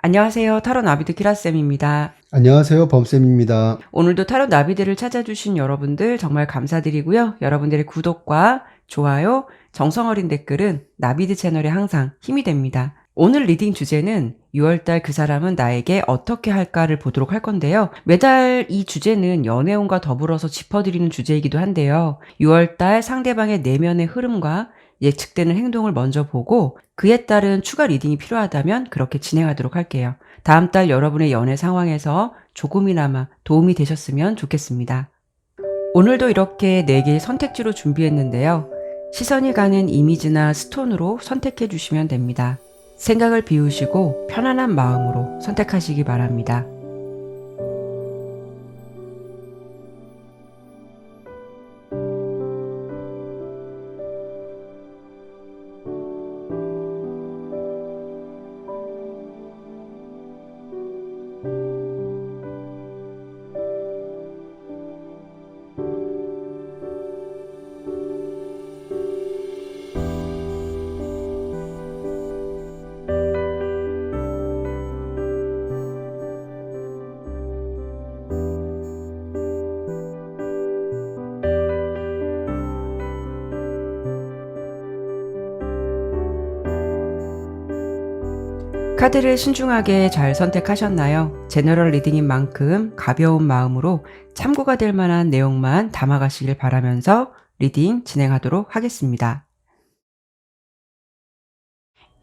안녕하세요. 타로 나비드 키라쌤입니다. 안녕하세요. 범쌤입니다. 오늘도 타로 나비드를 찾아주신 여러분들 정말 감사드리고요. 여러분들의 구독과 좋아요, 정성어린 댓글은 나비드 채널에 항상 힘이 됩니다. 오늘 리딩 주제는 6월달 그 사람은 나에게 어떻게 할까를 보도록 할 건데요. 매달 이 주제는 연애운과 더불어서 짚어드리는 주제이기도 한데요. 6월달 상대방의 내면의 흐름과 예측되는 행동을 먼저 보고 그에 따른 추가 리딩이 필요하다면 그렇게 진행하도록 할게요. 다음 달 여러분의 연애 상황에서 조금이나마 도움이 되셨으면 좋겠습니다. 오늘도 이렇게 4개의 선택지로 준비했는데요. 시선이 가는 이미지나 스톤으로 선택해 주시면 됩니다. 생각을 비우시고 편안한 마음으로 선택하시기 바랍니다. 카드를 신중하게 잘 선택하셨나요? 제너럴 리딩인 만큼 가벼운 마음으로 참고가 될 만한 내용만 담아가시길 바라면서 리딩 진행하도록 하겠습니다.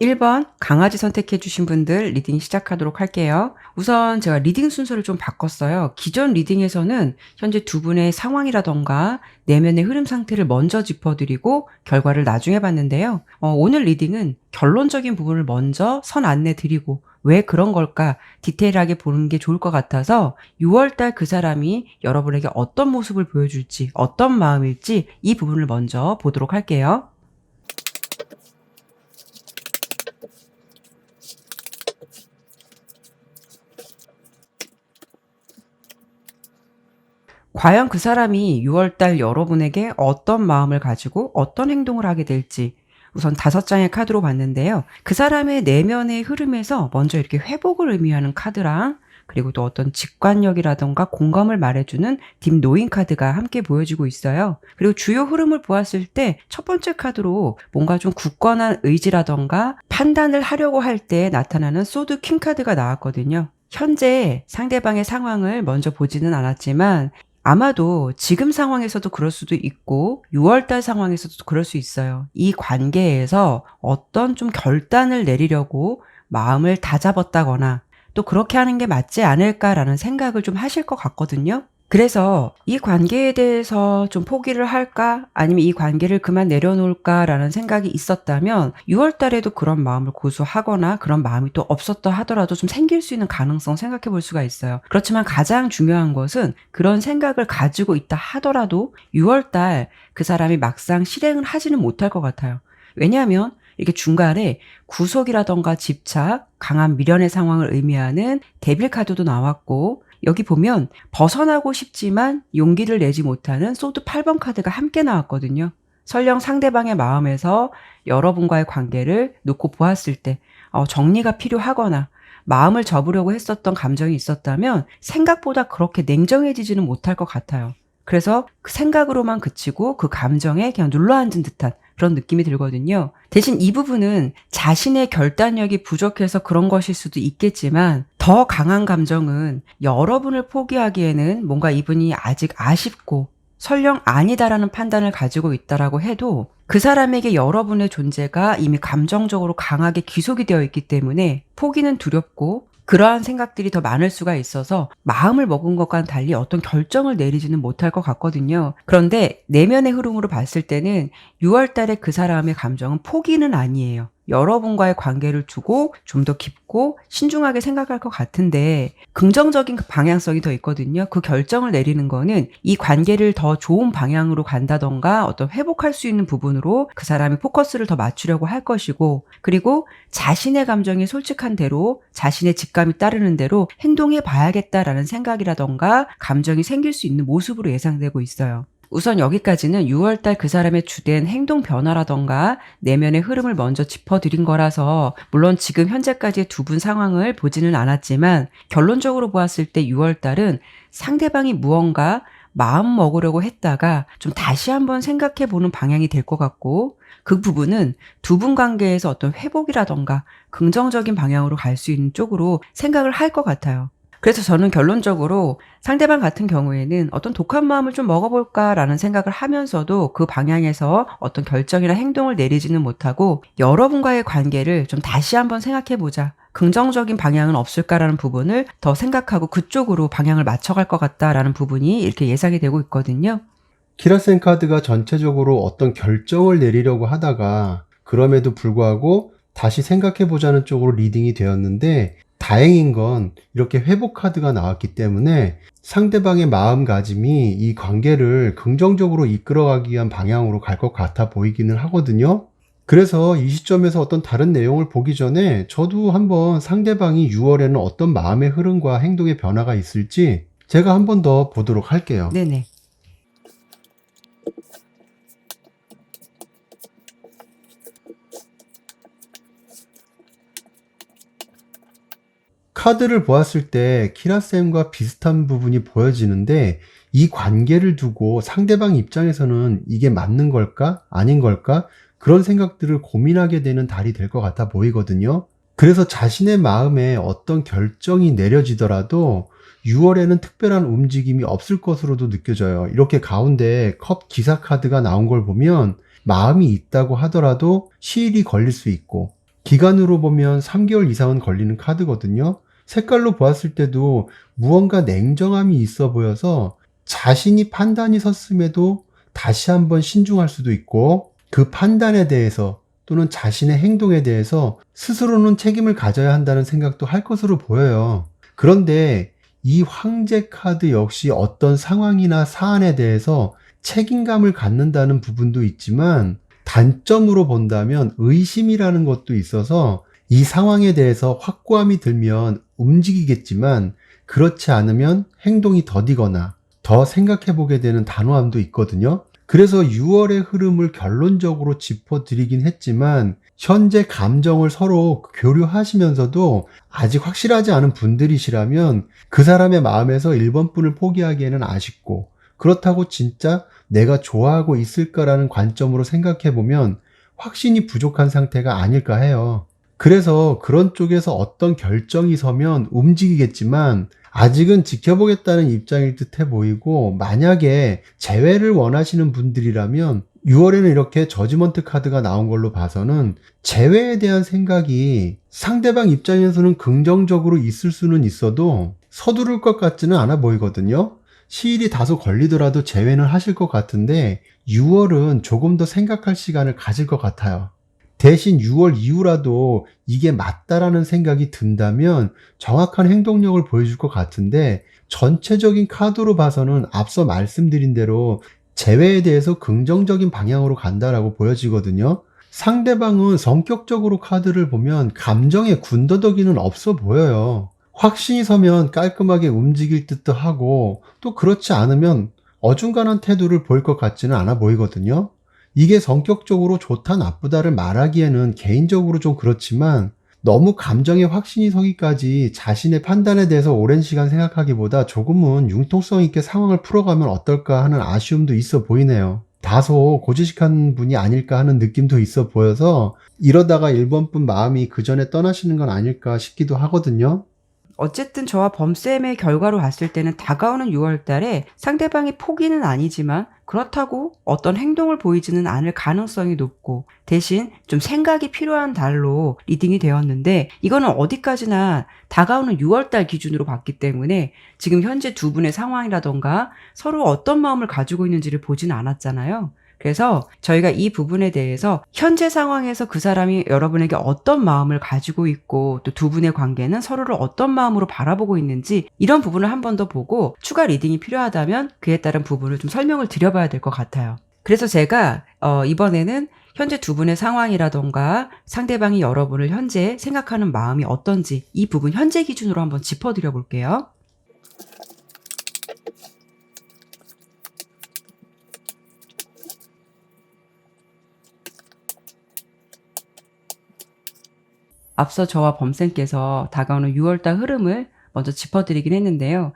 1번 강아지 선택해 주신 분들 리딩 시작하도록 할게요. 우선 제가 리딩 순서를 좀 바꿨어요. 기존 리딩에서는 현재 두 분의 상황이라던가 내면의 흐름 상태를 먼저 짚어드리고 결과를 나중에 봤는데요. 오늘 리딩은 결론적인 부분을 먼저 선 안내 드리고 왜 그런 걸까 디테일하게 보는 게 좋을 것 같아서 6월달 그 사람이 여러분에게 어떤 모습을 보여줄지 어떤 마음일지 이 부분을 먼저 보도록 할게요. 과연 그 사람이 6월달 여러분에게 어떤 마음을 가지고 어떤 행동을 하게 될지 우선 5장의 카드로 봤는데요. 그 사람의 내면의 흐름에서 먼저 이렇게 회복을 의미하는 카드랑 그리고 또 어떤 직관력이라던가 공감을 말해주는 딥 노인 카드가 함께 보여지고 있어요. 그리고 주요 흐름을 보았을 때 첫 번째 카드로 뭔가 좀 굳건한 의지라던가 판단을 하려고 할 때 나타나는 소드 킹 카드가 나왔거든요. 현재 상대방의 상황을 먼저 보지는 않았지만 아마도 지금 상황에서도 그럴 수도 있고 6월달 상황에서도 그럴 수 있어요. 이 관계에서 어떤 좀 결단을 내리려고 마음을 다잡았다거나 또 그렇게 하는 게 맞지 않을까라는 생각을 좀 하실 것 같거든요. 그래서 이 관계에 대해서 좀 포기를 할까? 아니면 이 관계를 그만 내려놓을까라는 생각이 있었다면 6월 달에도 그런 마음을 고수하거나 그런 마음이 또 없었다 하더라도 좀 생길 수 있는 가능성 생각해 볼 수가 있어요. 그렇지만 가장 중요한 것은 그런 생각을 가지고 있다 하더라도 6월 달 그 사람이 막상 실행을 하지는 못할 것 같아요. 왜냐하면 이렇게 중간에 구속이라던가 집착, 강한 미련의 상황을 의미하는 데빌 카드도 나왔고 여기 보면 벗어나고 싶지만 용기를 내지 못하는 소드 8번 카드가 함께 나왔거든요. 설령 상대방의 마음에서 여러분과의 관계를 놓고 보았을 때 정리가 필요하거나 마음을 접으려고 했었던 감정이 있었다면 생각보다 그렇게 냉정해지지는 못할 것 같아요. 그래서 그 생각으로만 그치고 그 감정에 그냥 눌러앉은 듯한 그런 느낌이 들거든요. 대신 이 부분은 자신의 결단력이 부족해서 그런 것일 수도 있겠지만 더 강한 감정은 여러분을 포기하기에는 뭔가 이분이 아직 아쉽고 설령 아니다라는 판단을 가지고 있다라고 해도 그 사람에게 여러분의 존재가 이미 감정적으로 강하게 기속이 되어 있기 때문에 포기는 두렵고 그러한 생각들이 더 많을 수가 있어서 마음을 먹은 것과는 달리 어떤 결정을 내리지는 못할 것 같거든요. 그런데 내면의 흐름으로 봤을 때는 6월 달에 그 사람의 감정은 포기는 아니에요. 여러분과의 관계를 두고 좀 더 깊고 신중하게 생각할 것 같은데 긍정적인 그 방향성이 더 있거든요. 그 결정을 내리는 거는 이 관계를 더 좋은 방향으로 간다던가 어떤 회복할 수 있는 부분으로 그 사람이 포커스를 더 맞추려고 할 것이고 그리고 자신의 감정이 솔직한 대로 자신의 직감이 따르는 대로 행동해 봐야겠다라는 생각이라던가 감정이 생길 수 있는 모습으로 예상되고 있어요. 우선 여기까지는 6월달 그 사람의 주된 행동 변화라던가 내면의 흐름을 먼저 짚어드린 거라서 물론 지금 현재까지의 두 분 상황을 보지는 않았지만 결론적으로 보았을 때 6월달은 상대방이 무언가 마음 먹으려고 했다가 좀 다시 한번 생각해 보는 방향이 될 것 같고 그 부분은 두 분 관계에서 어떤 회복이라던가 긍정적인 방향으로 갈 수 있는 쪽으로 생각을 할 것 같아요. 그래서 저는 결론적으로 상대방 같은 경우에는 어떤 독한 마음을 좀 먹어볼까라는 생각을 하면서도 그 방향에서 어떤 결정이나 행동을 내리지는 못하고 여러분과의 관계를 좀 다시 한번 생각해보자. 긍정적인 방향은 없을까라는 부분을 더 생각하고 그쪽으로 방향을 맞춰갈 것 같다라는 부분이 이렇게 예상이 되고 있거든요. 키라센 카드가 전체적으로 어떤 결정을 내리려고 하다가 그럼에도 불구하고 다시 생각해 보자는 쪽으로 리딩이 되었는데 다행인 건 이렇게 회복 카드가 나왔기 때문에 상대방의 마음가짐이 이 관계를 긍정적으로 이끌어가기 위한 방향으로 갈 것 같아 보이기는 하거든요. 그래서 이 시점에서 어떤 다른 내용을 보기 전에 저도 한번 상대방이 6월에는 어떤 마음의 흐름과 행동의 변화가 있을지 제가 한 번 더 보도록 할게요. 네네. 카드를 보았을 때 키라쌤과 비슷한 부분이 보여지는데 이 관계를 두고 상대방 입장에서는 이게 맞는 걸까? 아닌 걸까? 그런 생각들을 고민하게 되는 달이 될 것 같아 보이거든요. 그래서 자신의 마음에 어떤 결정이 내려지더라도 6월에는 특별한 움직임이 없을 것으로도 느껴져요. 이렇게 가운데 컵 기사 카드가 나온 걸 보면 마음이 있다고 하더라도 시일이 걸릴 수 있고 기간으로 보면 3개월 이상은 걸리는 카드거든요. 색깔로 보았을 때도 무언가 냉정함이 있어 보여서 자신이 판단이 섰음에도 다시 한번 신중할 수도 있고 그 판단에 대해서 또는 자신의 행동에 대해서 스스로는 책임을 가져야 한다는 생각도 할 것으로 보여요. 그런데 이 황제 카드 역시 어떤 상황이나 사안에 대해서 책임감을 갖는다는 부분도 있지만 단점으로 본다면 의심이라는 것도 있어서 이 상황에 대해서 확고함이 들면 움직이겠지만 그렇지 않으면 행동이 더디거나 더 생각해보게 되는 단호함도 있거든요. 그래서 6월의 흐름을 결론적으로 짚어드리긴 했지만 현재 감정을 서로 교류하시면서도 아직 확실하지 않은 분들이시라면 그 사람의 마음에서 1번 분을 포기하기에는 아쉽고 그렇다고 진짜 내가 좋아하고 있을까라는 관점으로 생각해보면 확신이 부족한 상태가 아닐까 해요. 그래서 그런 쪽에서 어떤 결정이 서면 움직이겠지만 아직은 지켜보겠다는 입장일 듯해 보이고 만약에 재회를 원하시는 분들이라면 6월에는 이렇게 저지먼트 카드가 나온 걸로 봐서는 재회에 대한 생각이 상대방 입장에서는 긍정적으로 있을 수는 있어도 서두를 것 같지는 않아 보이거든요. 시일이 다소 걸리더라도 재회는 하실 것 같은데 6월은 조금 더 생각할 시간을 가질 것 같아요. 대신 6월 이후라도 이게 맞다라는 생각이 든다면 정확한 행동력을 보여줄 것 같은데 전체적인 카드로 봐서는 앞서 말씀드린 대로 재회에 대해서 긍정적인 방향으로 간다라고 보여지거든요. 상대방은 성격적으로 카드를 보면 감정의 군더더기는 없어 보여요. 확신이 서면 깔끔하게 움직일 듯도 하고 또 그렇지 않으면 어중간한 태도를 보일 것 같지는 않아 보이거든요. 이게 성격적으로 좋다 나쁘다를 말하기에는 개인적으로 좀 그렇지만 너무 감정에 확신이 서기까지 자신의 판단에 대해서 오랜 시간 생각하기보다 조금은 융통성 있게 상황을 풀어가면 어떨까 하는 아쉬움도 있어 보이네요. 다소 고지식한 분이 아닐까 하는 느낌도 있어 보여서 이러다가 1번 분 마음이 그 전에 떠나시는 건 아닐까 싶기도 하거든요. 어쨌든 저와 범쌤의 결과로 봤을 때는 다가오는 6월 달에 상대방이 포기는 아니지만 그렇다고 어떤 행동을 보이지는 않을 가능성이 높고 대신 좀 생각이 필요한 달로 리딩이 되었는데 이거는 어디까지나 다가오는 6월 달 기준으로 봤기 때문에 지금 현재 두 분의 상황이라던가 서로 어떤 마음을 가지고 있는지를 보지는 않았잖아요. 그래서 저희가 이 부분에 대해서 현재 상황에서 그 사람이 여러분에게 어떤 마음을 가지고 있고 또 두 분의 관계는 서로를 어떤 마음으로 바라보고 있는지 이런 부분을 한 번 더 보고 추가 리딩이 필요하다면 그에 따른 부분을 좀 설명을 드려봐야 될 것 같아요. 그래서 제가 이번에는 현재 두 분의 상황이라던가 상대방이 여러분을 현재 생각하는 마음이 어떤지 이 부분 현재 기준으로 한번 짚어드려 볼게요. 앞서 저와 범쌤께서 다가오는 6월달 흐름을 먼저 짚어드리긴 했는데요.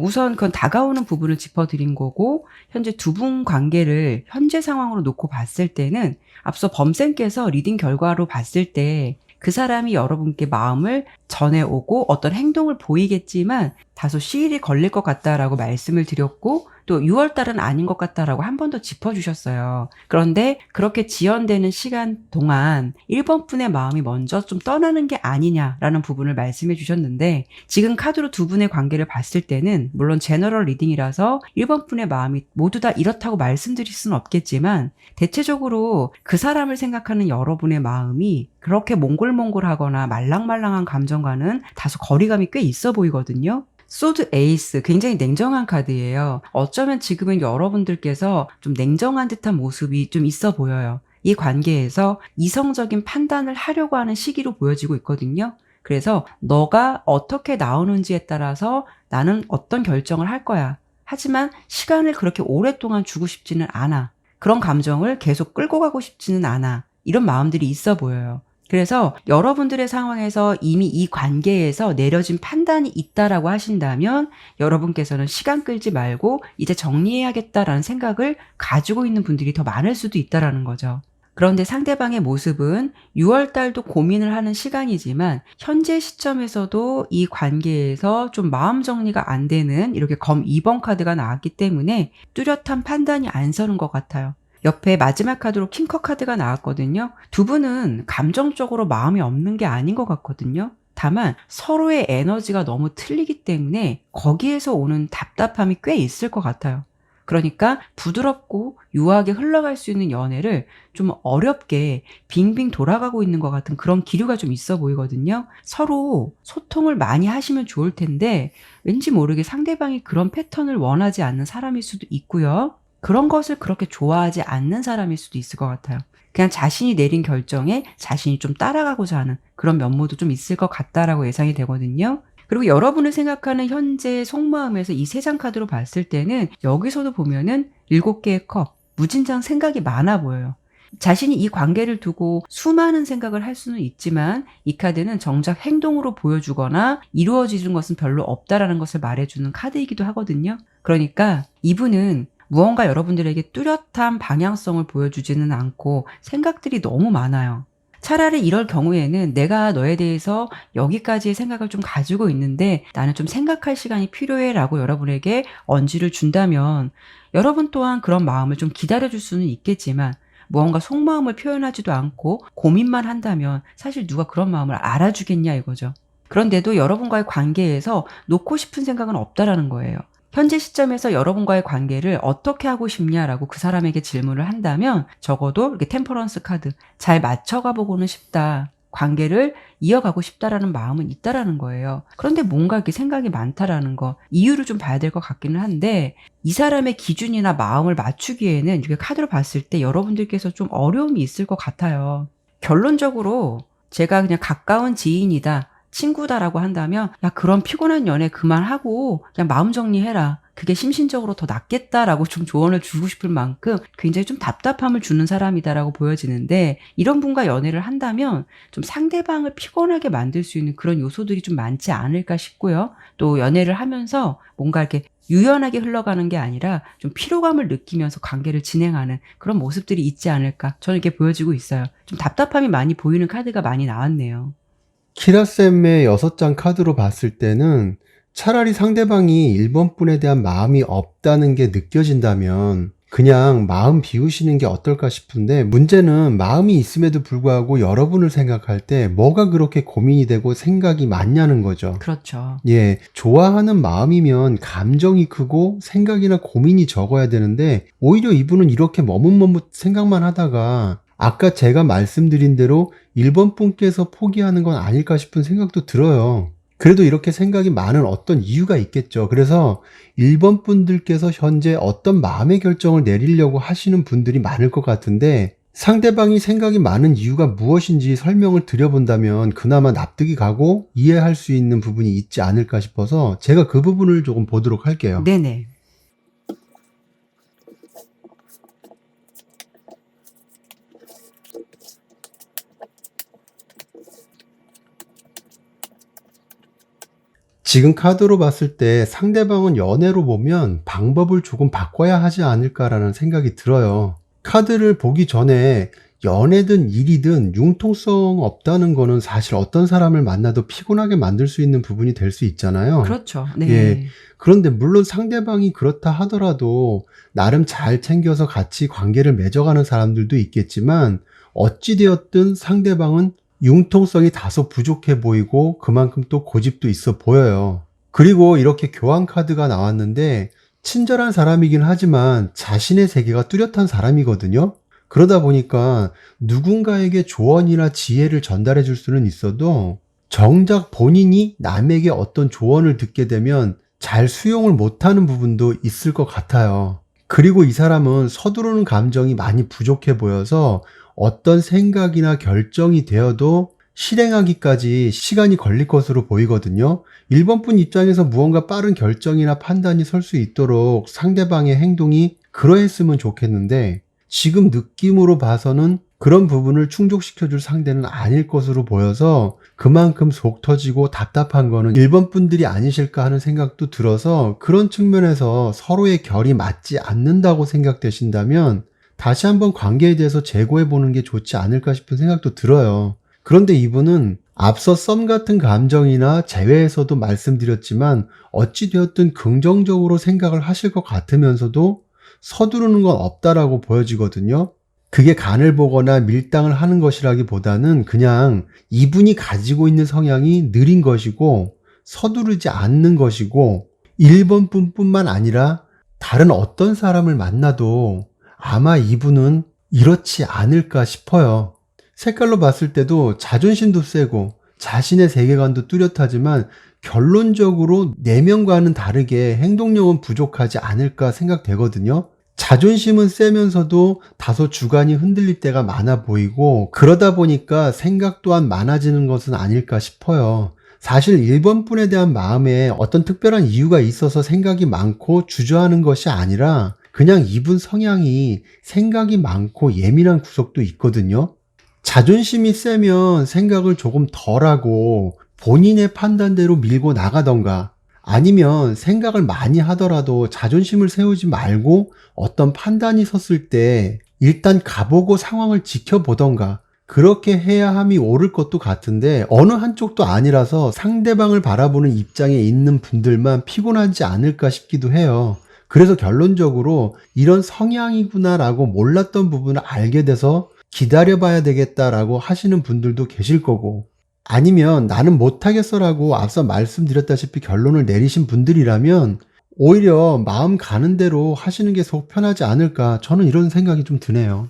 우선 그건 다가오는 부분을 짚어드린 거고, 현재 두 분 관계를 현재 상황으로 놓고 봤을 때는 앞서 범쌤께서 리딩 결과로 봤을 때 그 사람이 여러분께 마음을 전해오고 어떤 행동을 보이겠지만 다소 시일이 걸릴 것 같다라고 말씀을 드렸고, 또 6월 달은 아닌 것 같다라고 한 번 더 짚어주셨어요. 그런데 그렇게 지연되는 시간 동안 1번 분의 마음이 먼저 좀 떠나는 게 아니냐라는 부분을 말씀해 주셨는데, 지금 카드로 두 분의 관계를 봤을 때는 물론 제너럴 리딩이라서 1번 분의 마음이 모두 다 이렇다고 말씀드릴 수는 없겠지만, 대체적으로 그 사람을 생각하는 여러분의 마음이 그렇게 몽골몽골하거나 말랑말랑한 감정과는 다소 거리감이 꽤 있어 보이거든요. 소드 에이스, 굉장히 냉정한 카드예요. 어쩌면 지금은 여러분들께서 좀 냉정한 듯한 모습이 좀 있어 보여요. 이 관계에서 이성적인 판단을 하려고 하는 시기로 보여지고 있거든요. 그래서 너가 어떻게 나오는지에 따라서 나는 어떤 결정을 할 거야. 하지만 시간을 그렇게 오랫동안 주고 싶지는 않아. 그런 감정을 계속 끌고 가고 싶지는 않아. 이런 마음들이 있어 보여요. 그래서 여러분들의 상황에서 이미 이 관계에서 내려진 판단이 있다라고 하신다면, 여러분께서는 시간 끌지 말고 이제 정리해야겠다라는 생각을 가지고 있는 분들이 더 많을 수도 있다라는 거죠. 그런데 상대방의 모습은 6월 달도 고민을 하는 시간이지만 현재 시점에서도 이 관계에서 좀 마음 정리가 안 되는 이렇게 검 2번 카드가 나왔기 때문에 뚜렷한 판단이 안 서는 것 같아요. 옆에 마지막 카드로 킹커 카드가 나왔거든요. 두 분은 감정적으로 마음이 없는 게 아닌 것 같거든요. 다만 서로의 에너지가 너무 틀리기 때문에 거기에서 오는 답답함이 꽤 있을 것 같아요. 그러니까 부드럽고 유하게 흘러갈 수 있는 연애를 좀 어렵게 빙빙 돌아가고 있는 것 같은 그런 기류가 좀 있어 보이거든요. 서로 소통을 많이 하시면 좋을 텐데 왠지 모르게 상대방이 그런 패턴을 원하지 않는 사람일 수도 있고요. 그런 것을 그렇게 좋아하지 않는 사람일 수도 있을 것 같아요. 그냥 자신이 내린 결정에 자신이 좀 따라가고자 하는 그런 면모도 좀 있을 것 같다라고 예상이 되거든요. 그리고 여러분을 생각하는 현재 속마음에서 이 세 장 카드로 봤을 때는 여기서도 보면은 7개의 컵, 무진장 생각이 많아 보여요. 자신이 이 관계를 두고 수많은 생각을 할 수는 있지만 이 카드는 정작 행동으로 보여주거나 이루어지는 것은 별로 없다라는 것을 말해주는 카드이기도 하거든요. 그러니까 이분은 무언가 여러분들에게 뚜렷한 방향성을 보여주지는 않고 생각들이 너무 많아요. 차라리 이럴 경우에는 내가 너에 대해서 여기까지의 생각을 좀 가지고 있는데 나는 좀 생각할 시간이 필요해 라고 여러분에게 언지를 준다면, 여러분 또한 그런 마음을 좀 기다려줄 수는 있겠지만 무언가 속마음을 표현하지도 않고 고민만 한다면 사실 누가 그런 마음을 알아주겠냐 이거죠. 그런데도 여러분과의 관계에서 놓고 싶은 생각은 없다라는 거예요. 현재 시점에서 여러분과의 관계를 어떻게 하고 싶냐라고 그 사람에게 질문을 한다면 적어도 이렇게 템퍼런스 카드, 잘 맞춰가 보고는 싶다. 관계를 이어가고 싶다라는 마음은 있다라는 거예요. 그런데 뭔가 이렇게 생각이 많다라는 거, 이유를 좀 봐야 될 것 같기는 한데, 이 사람의 기준이나 마음을 맞추기에는 이렇게 카드로 봤을 때 여러분들께서 좀 어려움이 있을 것 같아요. 결론적으로 제가 그냥 가까운 지인이다, 친구다라고 한다면 야, 그런 피곤한 연애 그만하고 그냥 마음 정리해라. 그게 심신적으로 더 낫겠다라고 좀 조언을 주고 싶을 만큼 굉장히 좀 답답함을 주는 사람이다라고 보여지는데, 이런 분과 연애를 한다면 좀 상대방을 피곤하게 만들 수 있는 그런 요소들이 좀 많지 않을까 싶고요. 또 연애를 하면서 뭔가 이렇게 유연하게 흘러가는 게 아니라 좀 피로감을 느끼면서 관계를 진행하는 그런 모습들이 있지 않을까, 저는 이렇게 보여지고 있어요. 좀 답답함이 많이 보이는 카드가 많이 나왔네요. 키라쌤의 6장 카드로 봤을 때는 차라리 상대방이 1번 분에 대한 마음이 없다는 게 느껴진다면 그냥 마음 비우시는 게 어떨까 싶은데, 문제는 마음이 있음에도 불구하고 여러분을 생각할 때 뭐가 그렇게 고민이 되고 생각이 많냐는 거죠. 그렇죠. 예, 좋아하는 마음이면 감정이 크고 생각이나 고민이 적어야 되는데 오히려 이분은 이렇게 머뭇머뭇 생각만 하다가 아까 제가 말씀드린 대로 1번 분께서 포기하는 건 아닐까 싶은 생각도 들어요. 그래도 이렇게 생각이 많은 어떤 이유가 있겠죠. 그래서 1번 분들께서 현재 어떤 마음의 결정을 내리려고 하시는 분들이 많을 것 같은데, 상대방이 생각이 많은 이유가 무엇인지 설명을 드려본다면 그나마 납득이 가고 이해할 수 있는 부분이 있지 않을까 싶어서 제가 그 부분을 조금 보도록 할게요. 네네. 지금 카드로 봤을 때 상대방은 연애로 보면 방법을 조금 바꿔야 하지 않을까라는 생각이 들어요. 카드를 보기 전에 연애든 일이든 융통성 없다는 거는 사실 어떤 사람을 만나도 피곤하게 만들 수 있는 부분이 될 수 있잖아요. 그렇죠. 예. 네. 그런데 물론 상대방이 그렇다 하더라도 나름 잘 챙겨서 같이 관계를 맺어가는 사람들도 있겠지만 어찌되었든 상대방은 융통성이 다소 부족해 보이고 그만큼 또 고집도 있어 보여요. 그리고 이렇게 교환 카드가 나왔는데 친절한 사람이긴 하지만 자신의 세계가 뚜렷한 사람이거든요. 그러다 보니까 누군가에게 조언이나 지혜를 전달해 줄 수는 있어도 정작 본인이 남에게 어떤 조언을 듣게 되면 잘 수용을 못하는 부분도 있을 것 같아요. 그리고 이 사람은 서두르는 감정이 많이 부족해 보여서 어떤 생각이나 결정이 되어도 실행하기까지 시간이 걸릴 것으로 보이거든요. 1번 분 입장에서 무언가 빠른 결정이나 판단이 설 수 있도록 상대방의 행동이 그러했으면 좋겠는데 지금 느낌으로 봐서는 그런 부분을 충족시켜줄 상대는 아닐 것으로 보여서 그만큼 속 터지고 답답한 거는 1번 분들이 아니실까 하는 생각도 들어서 그런 측면에서 서로의 결이 맞지 않는다고 생각되신다면 다시 한번 관계에 대해서 재고해 보는 게 좋지 않을까 싶은 생각도 들어요. 그런데 이분은 앞서 썸 같은 감정이나 재회에서도 말씀드렸지만 어찌되었든 긍정적으로 생각을 하실 것 같으면서도 서두르는 건 없다라고 보여지거든요. 그게 간을 보거나 밀당을 하는 것이라기보다는 그냥 이분이 가지고 있는 성향이 느린 것이고 서두르지 않는 것이고 1번 뿐만 아니라 다른 어떤 사람을 만나도 아마 이분은 이렇지 않을까 싶어요. 색깔로 봤을 때도 자존심도 세고 자신의 세계관도 뚜렷하지만 결론적으로 내면과는 다르게 행동력은 부족하지 않을까 생각되거든요. 자존심은 세면서도 다소 주관이 흔들릴 때가 많아 보이고 그러다 보니까 생각 또한 많아지는 것은 아닐까 싶어요. 사실 1번 분에 대한 마음에 어떤 특별한 이유가 있어서 생각이 많고 주저하는 것이 아니라 그냥 이분 성향이 생각이 많고 예민한 구석도 있거든요. 자존심이 세면 생각을 조금 덜하고 본인의 판단대로 밀고 나가던가 아니면 생각을 많이 하더라도 자존심을 세우지 말고 어떤 판단이 섰을 때 일단 가보고 상황을 지켜보던가 그렇게 해야 함이 옳을 것도 같은데 어느 한쪽도 아니라서 상대방을 바라보는 입장에 있는 분들만 피곤하지 않을까 싶기도 해요. 그래서 결론적으로 이런 성향이구나라고 몰랐던 부분을 알게 돼서 기다려봐야 되겠다라고 하시는 분들도 계실 거고 아니면 나는 못하겠어라고 앞서 말씀드렸다시피 결론을 내리신 분들이라면 오히려 마음 가는 대로 하시는 게 속 편하지 않을까 저는 이런 생각이 좀 드네요.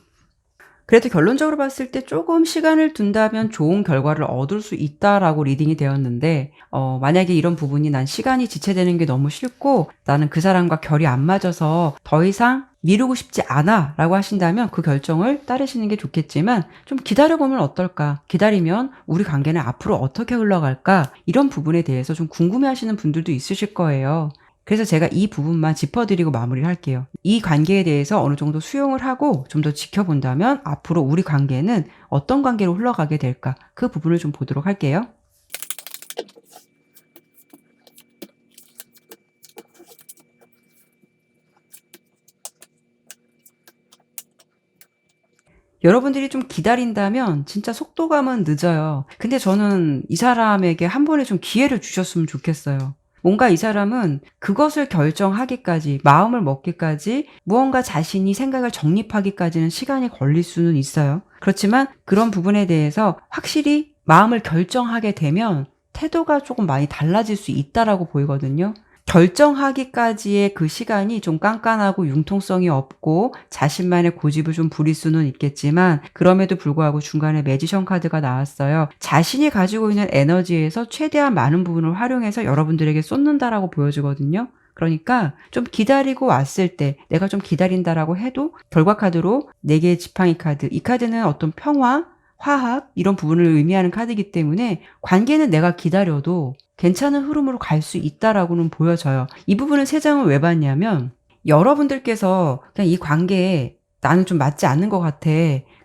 그래도 결론적으로 봤을 때 조금 시간을 둔다면 좋은 결과를 얻을 수 있다라고 리딩이 되었는데 만약에 이런 부분이 난 시간이 지체되는 게 너무 싫고 나는 그 사람과 결이 안 맞아서 더 이상 미루고 싶지 않아 라고 하신다면 그 결정을 따르시는 게 좋겠지만 좀 기다려보면 어떨까? 기다리면 우리 관계는 앞으로 어떻게 흘러갈까? 이런 부분에 대해서 좀 궁금해하시는 분들도 있으실 거예요. 그래서 제가 이 부분만 짚어드리고 마무리를 할게요. 이 관계에 대해서 어느 정도 수용을 하고 좀 더 지켜본다면 앞으로 우리 관계는 어떤 관계로 흘러가게 될까? 그 부분을 좀 보도록 할게요. 여러분들이 좀 기다린다면 진짜 속도감은 늦어요. 근데 저는 이 사람에게 한 번에 좀 기회를 주셨으면 좋겠어요. 뭔가 이 사람은 그것을 결정하기까지, 마음을 먹기까지, 무언가 자신이 생각을 정립하기까지는 시간이 걸릴 수는 있어요. 그렇지만 그런 부분에 대해서 확실히 마음을 결정하게 되면 태도가 조금 많이 달라질 수 있다라고 보이거든요. 결정하기까지의 그 시간이 좀 깐깐하고 융통성이 없고 자신만의 고집을 좀 부릴 수는 있겠지만 그럼에도 불구하고 중간에 매지션 카드가 나왔어요. 자신이 가지고 있는 에너지에서 최대한 많은 부분을 활용해서 여러분들에게 쏟는다라고 보여지거든요. 그러니까 좀 기다리고 왔을 때 내가 좀 기다린다라고 해도 결과 카드로 4개의 지팡이 카드, 이 카드는 어떤 평화, 화합 이런 부분을 의미하는 카드이기 때문에 관계는 내가 기다려도 괜찮은 흐름으로 갈 수 있다라고는 보여져요. 이 부분은 3장을 왜 봤냐면 여러분들께서 그냥 이 관계에 나는 좀 맞지 않는 것 같아.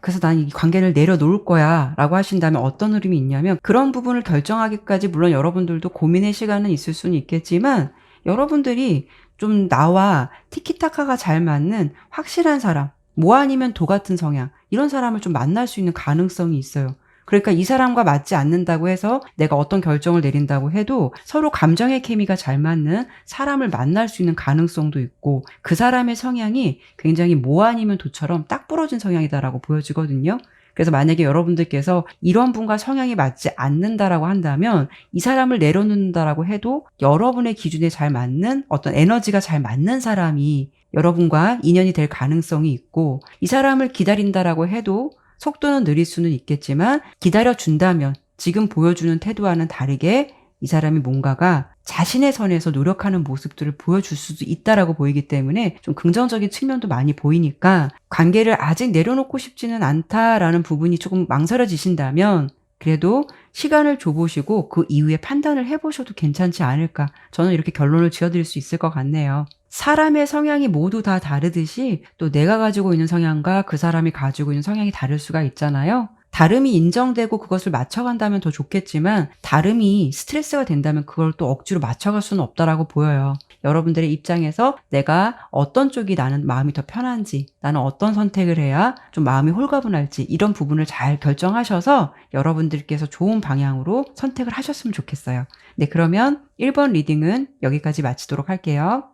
그래서 난 이 관계를 내려놓을 거야 라고 하신다면 어떤 흐름이 있냐면, 그런 부분을 결정하기까지 물론 여러분들도 고민의 시간은 있을 수는 있겠지만, 여러분들이 좀 나와 티키타카가 잘 맞는 확실한 사람, 뭐 아니면 도 같은 성향, 이런 사람을 좀 만날 수 있는 가능성이 있어요. 그러니까 이 사람과 맞지 않는다고 해서 내가 어떤 결정을 내린다고 해도 서로 감정의 케미가 잘 맞는 사람을 만날 수 있는 가능성도 있고, 그 사람의 성향이 굉장히 뭐 아니면 도처럼 딱 부러진 성향이다라고 보여지거든요. 그래서 만약에 여러분들께서 이런 분과 성향이 맞지 않는다라고 한다면, 이 사람을 내려놓는다라고 해도 여러분의 기준에 잘 맞는 어떤 에너지가 잘 맞는 사람이 여러분과 인연이 될 가능성이 있고, 이 사람을 기다린다라고 해도 속도는 느릴 수는 있겠지만 기다려준다면 지금 보여주는 태도와는 다르게 이 사람이 뭔가가 자신의 선에서 노력하는 모습들을 보여줄 수도 있다라고 보이기 때문에 좀 긍정적인 측면도 많이 보이니까, 관계를 아직 내려놓고 싶지는 않다라는 부분이 조금 망설여지신다면 그래도 시간을 줘보시고 그 이후에 판단을 해보셔도 괜찮지 않을까, 저는 이렇게 결론을 지어드릴 수 있을 것 같네요. 사람의 성향이 모두 다 다르듯이 또 내가 가지고 있는 성향과 그 사람이 가지고 있는 성향이 다를 수가 있잖아요. 다름이 인정되고 그것을 맞춰간다면 더 좋겠지만, 다름이 스트레스가 된다면 그걸 또 억지로 맞춰갈 수는 없다라고 보여요. 여러분들의 입장에서 내가 어떤 쪽이 나는 마음이 더 편한지, 나는 어떤 선택을 해야 좀 마음이 홀가분할지, 이런 부분을 잘 결정하셔서 여러분들께서 좋은 방향으로 선택을 하셨으면 좋겠어요. 네, 그러면 1번 리딩은 여기까지 마치도록 할게요.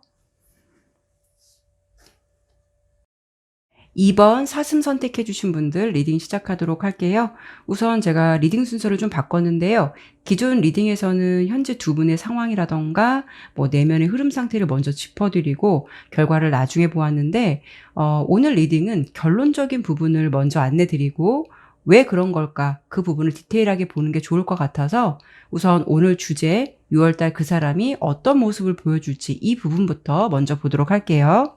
2번 사슴 선택해 주신 분들 리딩 시작하도록 할게요. 우선 제가 리딩 순서를 좀 바꿨는데요. 기존 리딩에서는 현재 두 분의 상황이라던가 뭐 내면의 흐름 상태를 먼저 짚어드리고 결과를 나중에 보았는데, 오늘 리딩은 결론적인 부분을 먼저 안내드리고 왜 그런 걸까, 그 부분을 디테일하게 보는 게 좋을 것 같아서 우선 오늘 주제 6월달 그 사람이 어떤 모습을 보여줄지 이 부분부터 먼저 보도록 할게요.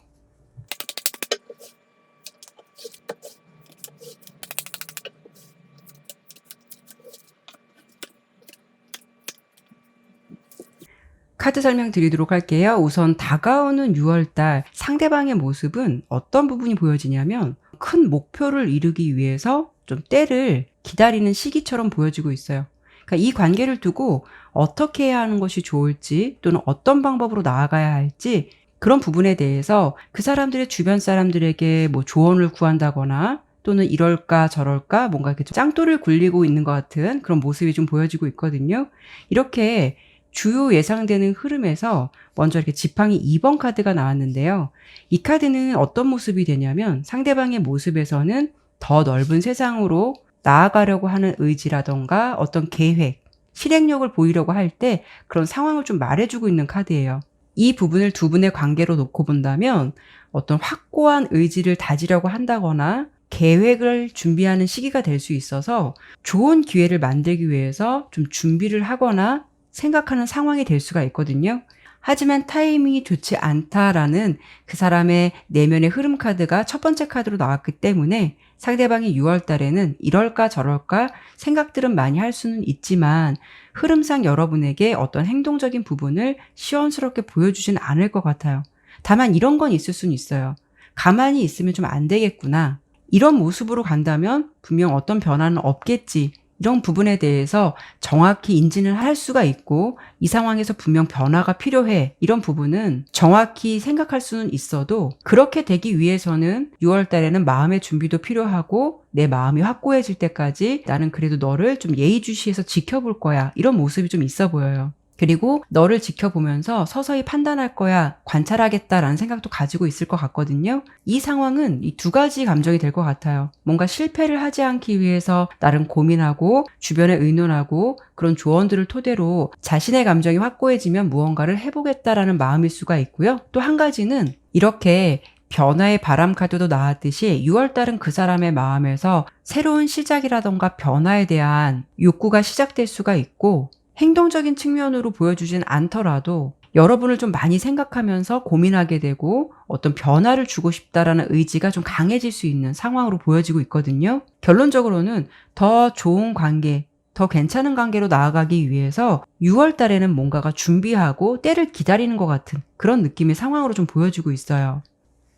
카드 설명 드리도록 할게요. 우선 다가오는 6월달 상대방의 모습은 어떤 부분이 보여지냐면, 큰 목표를 이루기 위해서 좀 때를 기다리는 시기처럼 보여지고 있어요. 그러니까 이 관계를 두고 어떻게 해야 하는 것이 좋을지, 또는 어떤 방법으로 나아가야 할지, 그런 부분에 대해서 그 사람들의 주변 사람들에게 뭐 조언을 구한다거나, 또는 이럴까 저럴까 뭔가 이렇게 좀 짱돌을 굴리고 있는 것 같은 그런 모습이 좀 보여지고 있거든요. 이렇게 주요 예상되는 흐름에서 먼저 이렇게 지팡이 2번 카드가 나왔는데요. 이 카드는 어떤 모습이 되냐면, 상대방의 모습에서는 더 넓은 세상으로 나아가려고 하는 의지라던가 어떤 계획, 실행력을 보이려고 할 때 그런 상황을 좀 말해주고 있는 카드예요. 이 부분을 두 분의 관계로 놓고 본다면 어떤 확고한 의지를 다지려고 한다거나 계획을 준비하는 시기가 될 수 있어서 좋은 기회를 만들기 위해서 좀 준비를 하거나 생각하는 상황이 될 수가 있거든요. 하지만 타이밍이 좋지 않다라는 그 사람의 내면의 흐름 카드가 첫 번째 카드로 나왔기 때문에, 상대방이 6월 달에는 이럴까 저럴까 생각들은 많이 할 수는 있지만 흐름상 여러분에게 어떤 행동적인 부분을 시원스럽게 보여주진 않을 것 같아요. 다만 이런 건 있을 수는 있어요. 가만히 있으면 좀 안 되겠구나, 이런 모습으로 간다면 분명 어떤 변화는 없겠지, 이런 부분에 대해서 정확히 인지는 할 수가 있고, 이 상황에서 분명 변화가 필요해, 이런 부분은 정확히 생각할 수는 있어도, 그렇게 되기 위해서는 6월 달에는 마음의 준비도 필요하고, 내 마음이 확고해질 때까지 나는 그래도 너를 좀 예의주시해서 지켜볼 거야, 이런 모습이 좀 있어 보여요. 그리고 너를 지켜보면서 서서히 판단할 거야, 관찰하겠다라는 생각도 가지고 있을 것 같거든요. 이 상황은 이 두 가지 감정이 될 것 같아요. 뭔가 실패를 하지 않기 위해서 나름 고민하고 주변에 의논하고 그런 조언들을 토대로 자신의 감정이 확고해지면 무언가를 해보겠다라는 마음일 수가 있고요. 또 한 가지는 이렇게 변화의 바람 카드도 나왔듯이 6월달은 그 사람의 마음에서 새로운 시작이라던가 변화에 대한 욕구가 시작될 수가 있고, 행동적인 측면으로 보여주진 않더라도 여러분을 좀 많이 생각하면서 고민하게 되고 어떤 변화를 주고 싶다라는 의지가 좀 강해질 수 있는 상황으로 보여지고 있거든요. 결론적으로는 더 좋은 관계, 더 괜찮은 관계로 나아가기 위해서 6월 달에는 뭔가가 준비하고 때를 기다리는 것 같은 그런 느낌의 상황으로 좀 보여지고 있어요.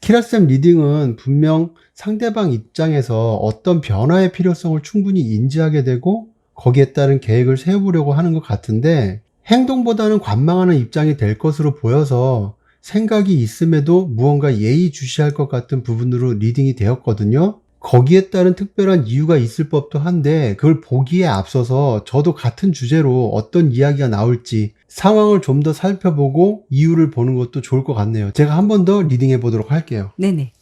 키라쌤 리딩은 분명 상대방 입장에서 어떤 변화의 필요성을 충분히 인지하게 되고 거기에 따른 계획을 세워보려고 하는 것 같은데 행동보다는 관망하는 입장이 될 것으로 보여서 생각이 있음에도 무언가 예의주시할 것 같은 부분으로 리딩이 되었거든요. 거기에 따른 특별한 이유가 있을 법도 한데 그걸 보기에 앞서서 저도 같은 주제로 어떤 이야기가 나올지 상황을 좀 더 살펴보고 이유를 보는 것도 좋을 것 같네요. 제가 한 번 더 리딩해 보도록 할게요. 네네.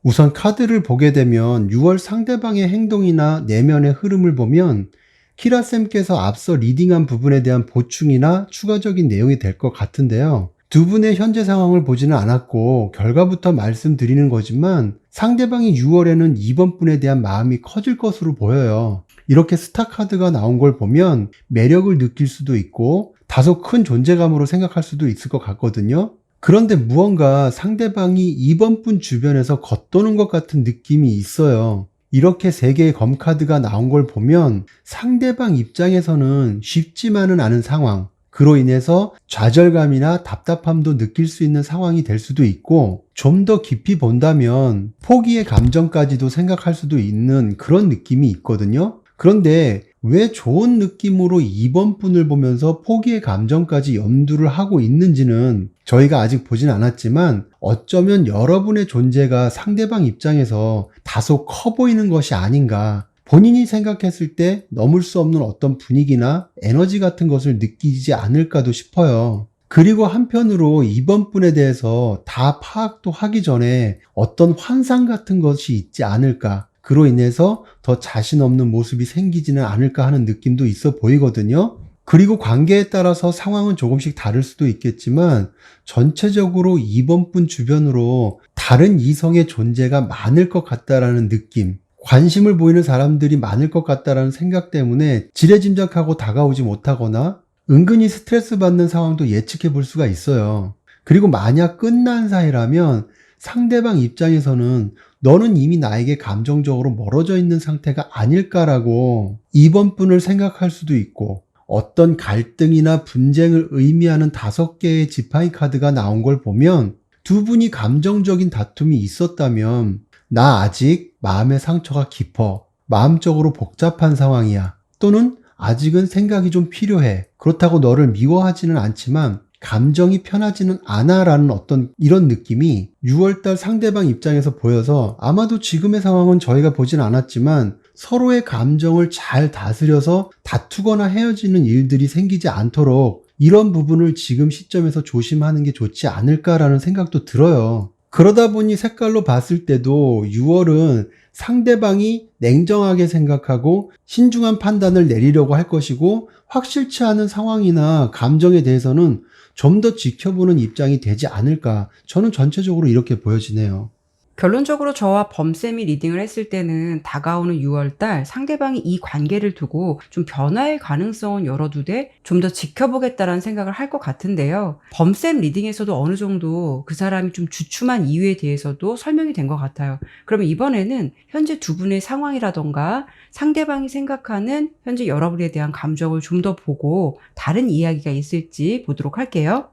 우선 카드를 보게 되면 6월 상대방의 행동이나 내면의 흐름을 보면 키라쌤께서 앞서 리딩한 부분에 대한 보충이나 추가적인 내용이 될 것 같은데요. 두 분의 현재 상황을 보지는 않았고 결과부터 말씀드리는 거지만 상대방이 6월에는 이번 분에 대한 마음이 커질 것으로 보여요. 이렇게 스타 카드가 나온 걸 보면 매력을 느낄 수도 있고 다소 큰 존재감으로 생각할 수도 있을 것 같거든요. 그런데 무언가 상대방이 이번 분 주변에서 겉도는 것 같은 느낌이 있어요. 이렇게 3개의 검카드가 나온 걸 보면 상대방 입장에서는 쉽지만은 않은 상황, 그로 인해서 좌절감이나 답답함도 느낄 수 있는 상황이 될 수도 있고 좀 더 깊이 본다면 포기의 감정까지도 생각할 수도 있는 그런 느낌이 있거든요. 그런데 왜 좋은 느낌으로 이번 분을 보면서 포기의 감정까지 염두를 하고 있는지는 저희가 아직 보진 않았지만 어쩌면 여러분의 존재가 상대방 입장에서 다소 커 보이는 것이 아닌가, 본인이 생각했을 때 넘을 수 없는 어떤 분위기나 에너지 같은 것을 느끼지 않을까도 싶어요. 그리고 한편으로 이번 분에 대해서 다 파악도 하기 전에 어떤 환상 같은 것이 있지 않을까, 그로 인해서 더 자신 없는 모습이 생기지는 않을까 하는 느낌도 있어 보이거든요. 그리고 관계에 따라서 상황은 조금씩 다를 수도 있겠지만 전체적으로 이번 분 주변으로 다른 이성의 존재가 많을 것 같다라는 느낌, 관심을 보이는 사람들이 많을 것 같다라는 생각 때문에 지레짐작하고 다가오지 못하거나 은근히 스트레스 받는 상황도 예측해 볼 수가 있어요. 그리고 만약 끝난 사이라면 상대방 입장에서는 너는 이미 나에게 감정적으로 멀어져 있는 상태가 아닐까라고 이번 분을 생각할 수도 있고, 어떤 갈등이나 분쟁을 의미하는 5개의 지팡이 카드가 나온 걸 보면 두 분이 감정적인 다툼이 있었다면 나 아직 마음의 상처가 깊어, 마음적으로 복잡한 상황이야, 또는 아직은 생각이 좀 필요해, 그렇다고 너를 미워하지는 않지만 감정이 편하지는 않아 라는 어떤 이런 느낌이 6월달 상대방 입장에서 보여서 아마도 지금의 상황은 저희가 보진 않았지만 서로의 감정을 잘 다스려서 다투거나 헤어지는 일들이 생기지 않도록 이런 부분을 지금 시점에서 조심하는 게 좋지 않을까라는 생각도 들어요. 그러다 보니 색깔로 봤을 때도 6월은 상대방이 냉정하게 생각하고 신중한 판단을 내리려고 할 것이고 확실치 않은 상황이나 감정에 대해서는 좀 더 지켜보는 입장이 되지 않을까, 저는 전체적으로 이렇게 보여지네요. 결론적으로 저와 범쌤이 리딩을 했을 때는 다가오는 6월달 상대방이 이 관계를 두고 좀 변화의 가능성은 열어두되 좀 더 지켜보겠다라는 생각을 할 것 같은데요. 범쌤 리딩에서도 어느 정도 그 사람이 좀 주춤한 이유에 대해서도 설명이 된 것 같아요. 그러면 이번에는 현재 두 분의 상황이라던가 상대방이 생각하는 현재 여러분에 대한 감정을 좀 더 보고 다른 이야기가 있을지 보도록 할게요.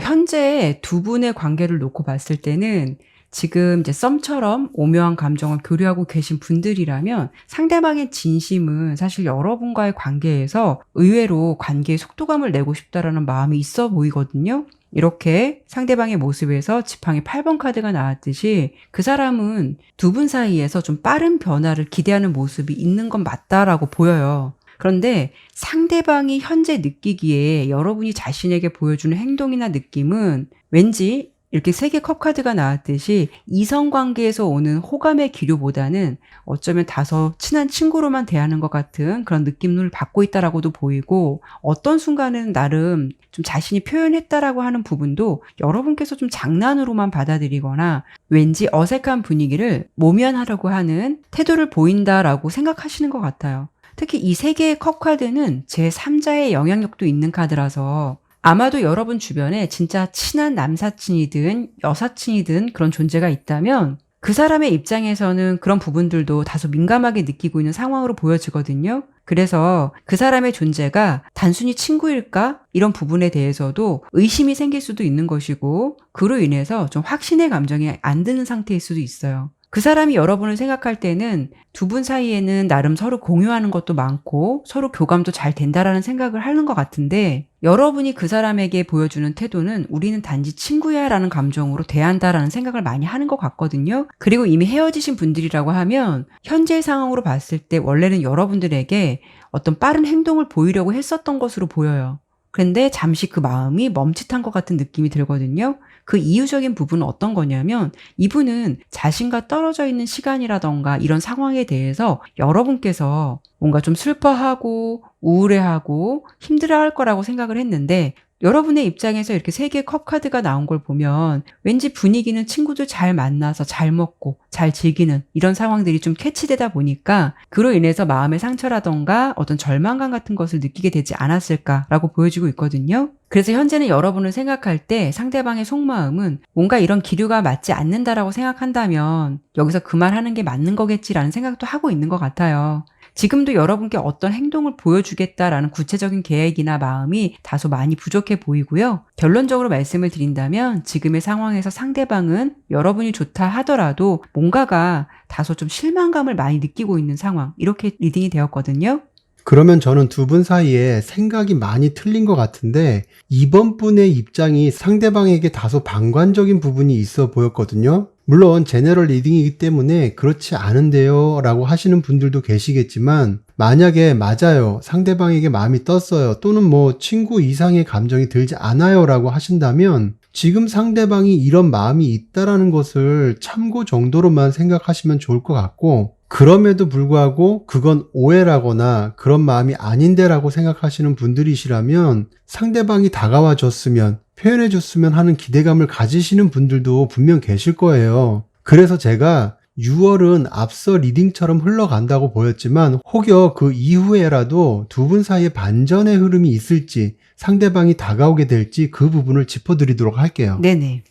현재 두 분의 관계를 놓고 봤을 때는 지금 이제 썸처럼 오묘한 감정을 교류하고 계신 분들이라면 상대방의 진심은 사실 여러분과의 관계에서 의외로 관계에 속도감을 내고 싶다라는 마음이 있어 보이거든요. 이렇게 상대방의 모습에서 지팡이 8번 카드가 나왔듯이 그 사람은 두 분 사이에서 좀 빠른 변화를 기대하는 모습이 있는 건 맞다라고 보여요. 그런데 상대방이 현재 느끼기에 여러분이 자신에게 보여주는 행동이나 느낌은 왠지 이렇게 3개 컵 카드가 나왔듯이 이성관계에서 오는 호감의 기류보다는 어쩌면 다소 친한 친구로만 대하는 것 같은 그런 느낌을 받고 있다라고도 보이고, 어떤 순간은 나름 좀 자신이 표현했다라고 하는 부분도 여러분께서 좀 장난으로만 받아들이거나 왠지 어색한 분위기를 모면하려고 하는 태도를 보인다라고 생각하시는 것 같아요. 특히 이 세 개의 컵 카드는 제3자의 영향력도 있는 카드라서 아마도 여러분 주변에 진짜 친한 남사친이든 여사친이든 그런 존재가 있다면 그 사람의 입장에서는 그런 부분들도 다소 민감하게 느끼고 있는 상황으로 보여지거든요. 그래서 그 사람의 존재가 단순히 친구일까? 이런 부분에 대해서도 의심이 생길 수도 있는 것이고, 그로 인해서 좀 확신의 감정이 안 드는 상태일 수도 있어요. 그 사람이 여러분을 생각할 때는 두 분 사이에는 나름 서로 공유하는 것도 많고 서로 교감도 잘 된다라는 생각을 하는 것 같은데, 여러분이 그 사람에게 보여주는 태도는 우리는 단지 친구야 라는 감정으로 대한다라는 생각을 많이 하는 것 같거든요. 그리고 이미 헤어지신 분들이라고 하면 현재 상황으로 봤을 때 원래는 여러분들에게 어떤 빠른 행동을 보이려고 했었던 것으로 보여요. 그런데 잠시 그 마음이 멈칫한 것 같은 느낌이 들거든요. 그 이유적인 부분은 어떤 거냐면, 이분은 자신과 떨어져 있는 시간이라던가 이런 상황에 대해서 여러분께서 뭔가 좀 슬퍼하고 우울해하고 힘들어할 거라고 생각을 했는데, 여러분의 입장에서 이렇게 세 개의 컵 카드가 나온 걸 보면 왠지 분위기는 친구들 잘 만나서 잘 먹고 잘 즐기는 이런 상황들이 좀 캐치되다 보니까 그로 인해서 마음의 상처라던가 어떤 절망감 같은 것을 느끼게 되지 않았을까라고 보여지고 있거든요. 그래서 현재는 여러분을 생각할 때 상대방의 속마음은 뭔가 이런 기류가 맞지 않는다라고 생각한다면 여기서 그만하는 게 맞는 거겠지라는 생각도 하고 있는 것 같아요. 지금도 여러분께 어떤 행동을 보여주겠다라는 구체적인 계획이나 마음이 다소 많이 부족해 보이고요. 결론적으로 말씀을 드린다면 지금의 상황에서 상대방은 여러분이 좋다 하더라도 뭔가가 다소 좀 실망감을 많이 느끼고 있는 상황, 이렇게 리딩이 되었거든요. 그러면 저는 두 분 사이에 생각이 많이 틀린 것 같은데, 이번 분의 입장이 상대방에게 다소 방관적인 부분이 있어 보였거든요. 물론 제너럴 리딩이기 때문에 그렇지 않은데요 라고 하시는 분들도 계시겠지만, 만약에 맞아요, 상대방에게 마음이 떴어요, 또는 뭐 친구 이상의 감정이 들지 않아요 라고 하신다면 지금 상대방이 이런 마음이 있다라는 것을 참고 정도로만 생각하시면 좋을 것 같고, 그럼에도 불구하고 그건 오해라거나 그런 마음이 아닌데라고 생각하시는 분들이시라면 상대방이 다가와 줬으면, 표현해 줬으면 하는 기대감을 가지시는 분들도 분명 계실 거예요. 그래서 제가 6월은 앞서 리딩처럼 흘러간다고 보였지만 혹여 그 이후에라도 두 분 사이에 반전의 흐름이 있을지, 상대방이 다가오게 될지 그 부분을 짚어드리도록 할게요. 네네.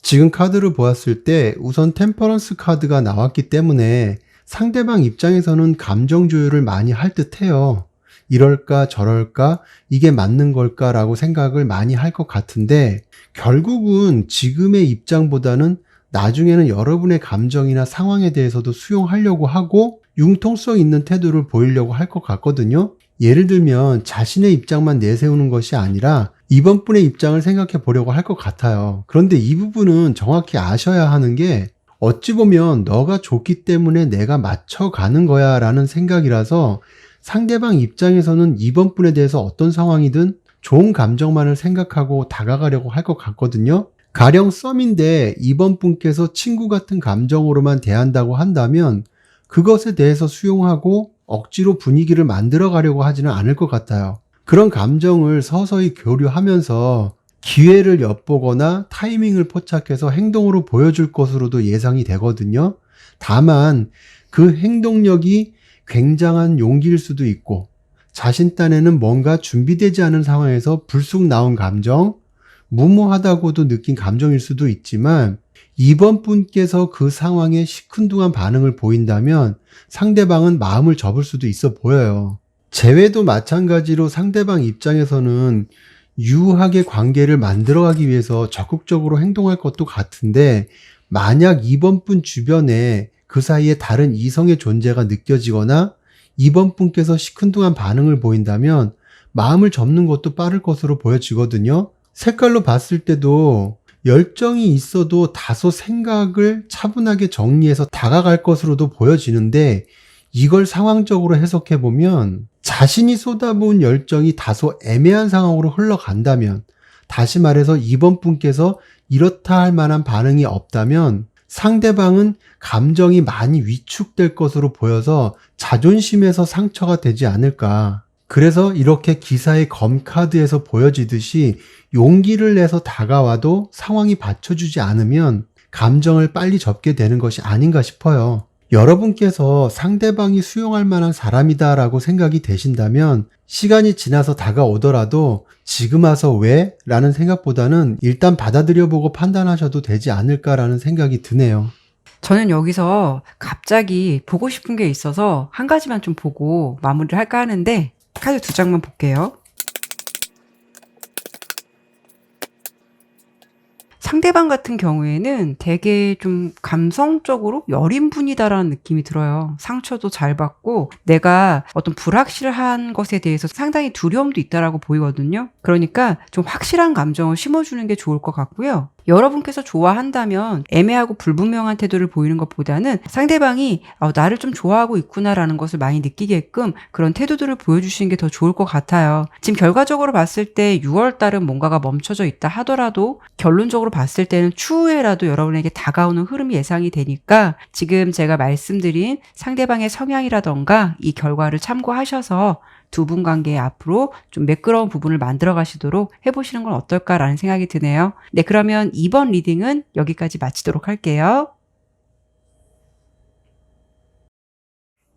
지금 카드를 보았을 때 우선 템퍼런스 카드가 나왔기 때문에 상대방 입장에서는 감정 조율을 많이 할 듯해요. 이럴까 저럴까 이게 맞는 걸까 라고 생각을 많이 할 것 같은데, 결국은 지금의 입장보다는 나중에는 여러분의 감정이나 상황에 대해서도 수용하려고 하고 융통성 있는 태도를 보이려고 할 것 같거든요. 예를 들면 자신의 입장만 내세우는 것이 아니라 이번 분의 입장을 생각해 보려고 할 것 같아요. 그런데 이 부분은 정확히 아셔야 하는 게, 어찌 보면 너가 좋기 때문에 내가 맞춰가는 거야 라는 생각이라서 상대방 입장에서는 이번 분에 대해서 어떤 상황이든 좋은 감정만을 생각하고 다가가려고 할 것 같거든요. 가령 썸인데 이번 분께서 친구 같은 감정으로만 대한다고 한다면 그것에 대해서 수용하고 억지로 분위기를 만들어 가려고 하지는 않을 것 같아요. 그런 감정을 서서히 교류하면서 기회를 엿보거나 타이밍을 포착해서 행동으로 보여줄 것으로도 예상이 되거든요. 다만 그 행동력이 굉장한 용기일 수도 있고, 자신 딴에는 뭔가 준비되지 않은 상황에서 불쑥 나온 감정, 무모하다고도 느낀 감정일 수도 있지만, 이번 분께서 그 상황에 시큰둥한 반응을 보인다면 상대방은 마음을 접을 수도 있어 보여요. 재회도 마찬가지로 상대방 입장에서는 유하게 관계를 만들어가기 위해서 적극적으로 행동할 것도 같은데, 만약 이번 분 주변에 그 사이에 다른 이성의 존재가 느껴지거나 이번 분께서 시큰둥한 반응을 보인다면 마음을 접는 것도 빠를 것으로 보여지거든요. 색깔로 봤을 때도 열정이 있어도 다소 생각을 차분하게 정리해서 다가갈 것으로도 보여지는데, 이걸 상황적으로 해석해보면 자신이 쏟아부은 열정이 다소 애매한 상황으로 흘러간다면, 다시 말해서 이번 분께서 이렇다 할 만한 반응이 없다면 상대방은 감정이 많이 위축될 것으로 보여서 자존심에서 상처가 되지 않을까. 그래서 이렇게 기사의 검카드에서 보여지듯이 용기를 내서 다가와도 상황이 받쳐주지 않으면 감정을 빨리 접게 되는 것이 아닌가 싶어요. 여러분께서 상대방이 수용할 만한 사람이다라고 생각이 되신다면 시간이 지나서 다가오더라도 지금 와서 왜? 라는 생각보다는 일단 받아들여보고 판단하셔도 되지 않을까라는 생각이 드네요. 저는 여기서 갑자기 보고 싶은 게 있어서 한 가지만 좀 보고 마무리를 할까 하는데 카드 두 장만 볼게요. 상대방 같은 경우에는 되게 좀 감성적으로 여린 분이다라는 느낌이 들어요. 상처도 잘 받고 내가 어떤 불확실한 것에 대해서 상당히 두려움도 있다라고 보이거든요. 그러니까 좀 확실한 감정을 심어주는 게 좋을 것 같고요. 여러분께서 좋아한다면 애매하고 불분명한 태도를 보이는 것보다는 상대방이 나를 좀 좋아하고 있구나라는 것을 많이 느끼게끔 그런 태도들을 보여주시는 게 더 좋을 것 같아요. 지금 결과적으로 봤을 때 6월 달은 뭔가가 멈춰져 있다 하더라도 결론적으로 봤을 때는 추후에라도 여러분에게 다가오는 흐름이 예상이 되니까 지금 제가 말씀드린 상대방의 성향이라던가 이 결과를 참고하셔서 두 분 관계에 앞으로 좀 매끄러운 부분을 만들어 가시도록 해보시는 건 어떨까라는 생각이 드네요. 네, 그러면 이번 리딩은 여기까지 마치도록 할게요.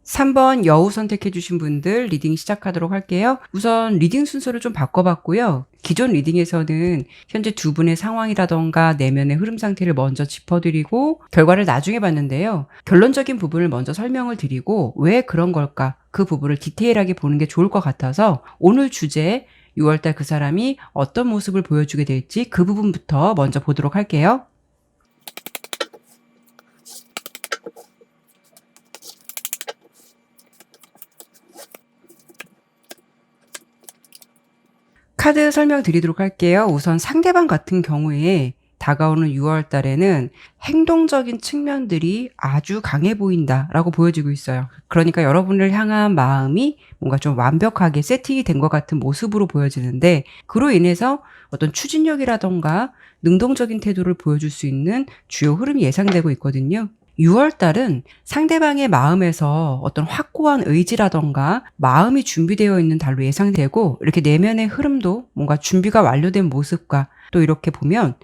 3번 여우 선택해 주신 분들 리딩 시작하도록 할게요. 우선 리딩 순서를 좀 바꿔봤고요. 기존 리딩에서는 현재 두 분의 상황이라던가 내면의 흐름 상태를 먼저 짚어드리고 결과를 나중에 봤는데요. 결론적인 부분을 먼저 설명을 드리고 왜 그런 걸까? 그 부분을 디테일하게 보는 게 좋을 것 같아서 오늘 주제 6월달 그 사람이 어떤 모습을 보여주게 될지 그 부분부터 먼저 보도록 할게요. 카드 설명드리도록 할게요. 우선 상대방 같은 경우에 다가오는 6월 달에는 행동적인 측면들이 아주 강해 보인다라고 보여지고 있어요. 그러니까 여러분을 향한 마음이 뭔가 좀 완벽하게 세팅이 된 것 같은 모습으로 보여지는데 그로 인해서 어떤 추진력이라던가 능동적인 태도를 보여줄 수 있는 주요 흐름이 예상되고 있거든요. 6월 달은 상대방의 마음에서 어떤 확고한 의지라던가 마음이 준비되어 있는 달로 예상되고 이렇게 내면의 흐름도 뭔가 준비가 완료된 모습과 또 이렇게 보면